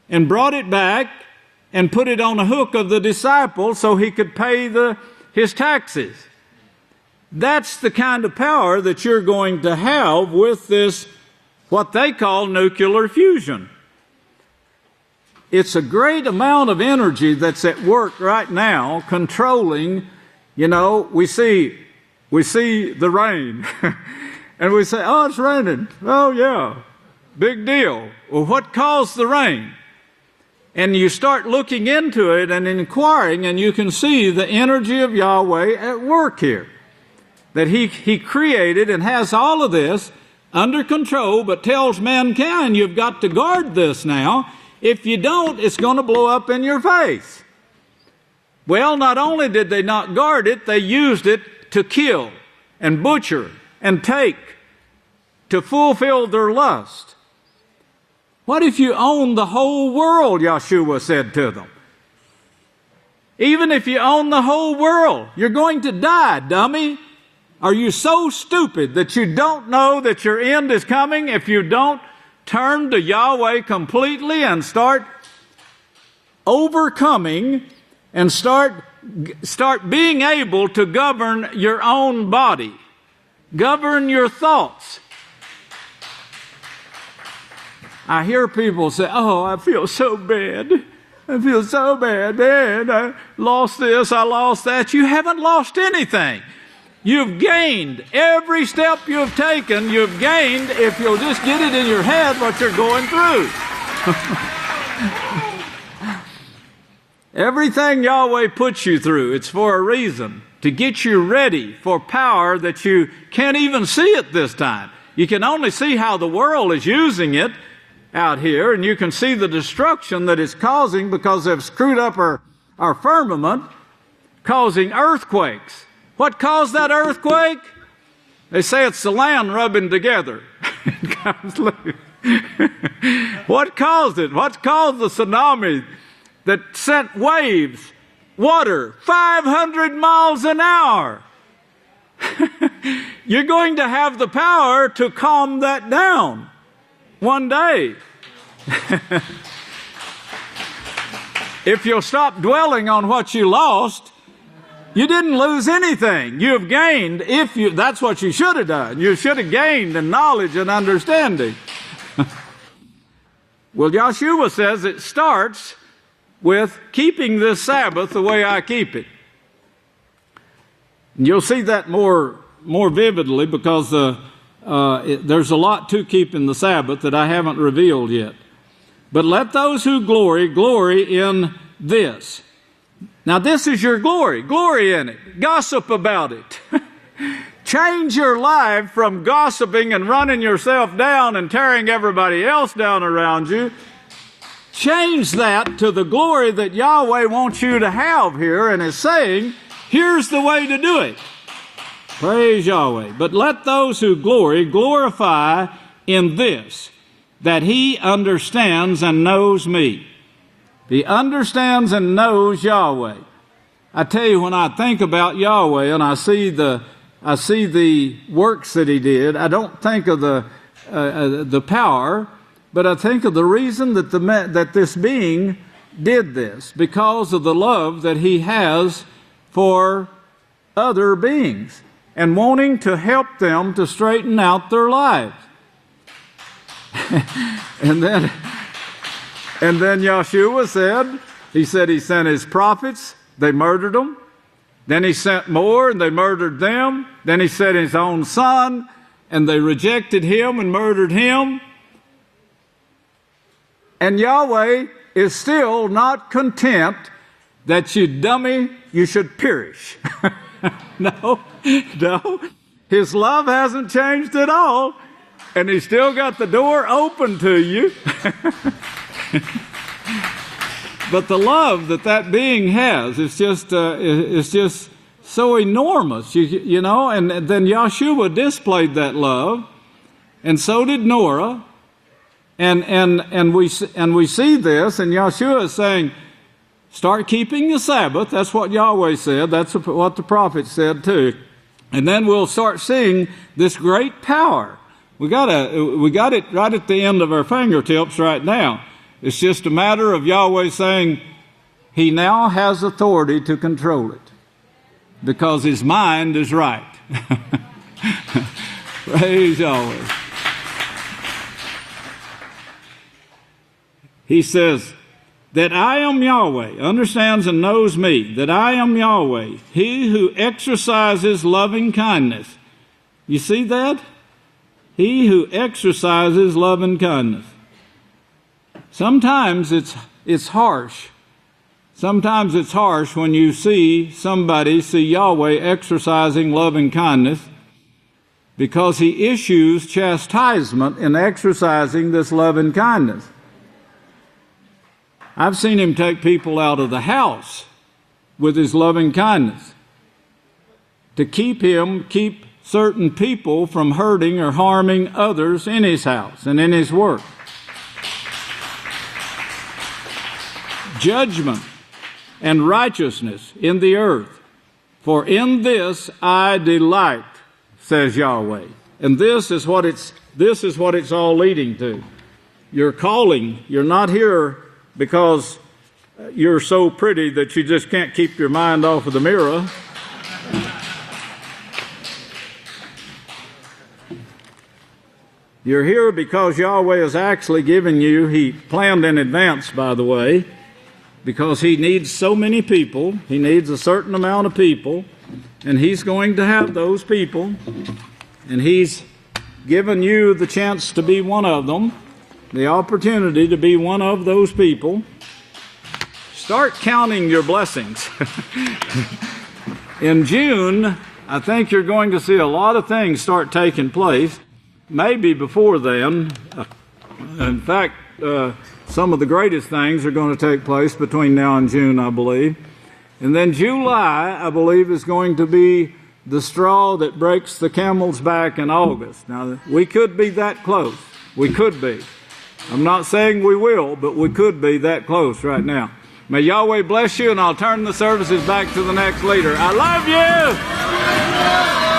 [SPEAKER 1] and brought it back and put it on a hook of the disciple so he could pay his taxes. That's the kind of power that you're going to have with this what they call nuclear fusion. It's a great amount of energy that's at work right now controlling, we see the rain. And we say, oh, it's raining. Oh, yeah, big deal. Well, what caused the rain? And you start looking into it and inquiring, and you can see the energy of Yahweh at work here. That He created and has all of this under control, but tells mankind, you've got to guard this now. If you don't, it's going to blow up in your face. Well, not only did they not guard it, they used it to kill and butcher and take to fulfill their lust. What if you own the whole world, Yeshua said to them? Even if you own the whole world, you're going to die, dummy. Are you so stupid that you don't know that your end is coming if you don't turn to Yahweh completely and start overcoming and start being able to govern your own body, govern your thoughts? I hear people say, oh, I feel so bad. I feel so bad, man. I lost this, I lost that. You haven't lost anything. You've gained. Every step you've taken, you've gained if you'll just get it in your head what you're going through. Everything Yahweh puts you through, it's for a reason. To get you ready for power that you can't even see at this time. You can only see how the world is using it out here, and you can see the destruction that it's causing because they've screwed up our firmament, causing earthquakes. What caused that earthquake? They say it's the land rubbing together. What caused it? What caused the tsunami that sent waves, water, 500 miles an hour? You're going to have the power to calm that down one day. If you'll stop dwelling on what you lost, you didn't lose anything. You have gained. That's what you should have done. You should have gained in knowledge and understanding. Well, Yeshua says it starts with keeping this Sabbath the way I keep it. And you'll see that more vividly because there's a lot to keeping the Sabbath that I haven't revealed yet. But let those who glory in this. Now this is your glory. Glory in it. Gossip about it. Change your life from gossiping and running yourself down and tearing everybody else down around you. Change that to the glory that Yahweh wants you to have here and is saying, here's the way to do it. Praise Yahweh. But let those who glorify in this, that He understands and knows me. He understands and knows Yahweh. I tell you, when I think about Yahweh and I see the works that He did, I don't think of the power, but I think of the reason that this being did this, because of the love that He has for other beings and wanting to help them to straighten out their lives. And then Yeshua said, He sent His prophets, they murdered them. Then He sent more and they murdered them. Then He sent His own Son and they rejected Him and murdered Him. And Yahweh is still not content that you dummy, you should perish. No. His love hasn't changed at all. And He's still got the door open to you. But the love that being has is just so enormous, you know. And then Yeshua displayed that love, and so did Noah. And we see this, and Yeshua is saying, start keeping the Sabbath. That's what Yahweh said. That's what the prophet said too. And then we'll start seeing this great power. We got it right at the end of our fingertips right now. It's just a matter of Yahweh saying He now has authority to control it because His mind is right. Praise Yahweh. He says, that I am Yahweh, understands and knows me, that I am Yahweh, he who exercises loving kindness. You see that? He who exercises loving kindness. Sometimes it's harsh. Sometimes it's harsh when you see Yahweh exercising loving kindness, because he issues chastisement in exercising this loving kindness. I've seen him take people out of the house with his loving kindness to keep certain people from hurting or harming others in his house and in his work. Judgment and righteousness in the earth, for in this I delight, says Yahweh. And this is what it's all leading to. Your calling, you're not here because you're so pretty that you just can't keep your mind off of the mirror. You're here because Yahweh has actually given you, he planned in advance, by the way, because he needs so many people. He needs a certain amount of people, and he's going to have those people, and he's given you the chance to be one of them, the opportunity to be one of those people. Start counting your blessings. In June, I think you're going to see a lot of things start taking place. Maybe before then. In fact, some of the greatest things are going to take place between now and June, I believe. And then July, I believe, is going to be the straw that breaks the camel's back in August. Now, we could be that close. We could be. I'm not saying we will, but we could be that close right now. May Yahweh bless you, and I'll turn the services back to the next leader. I love you!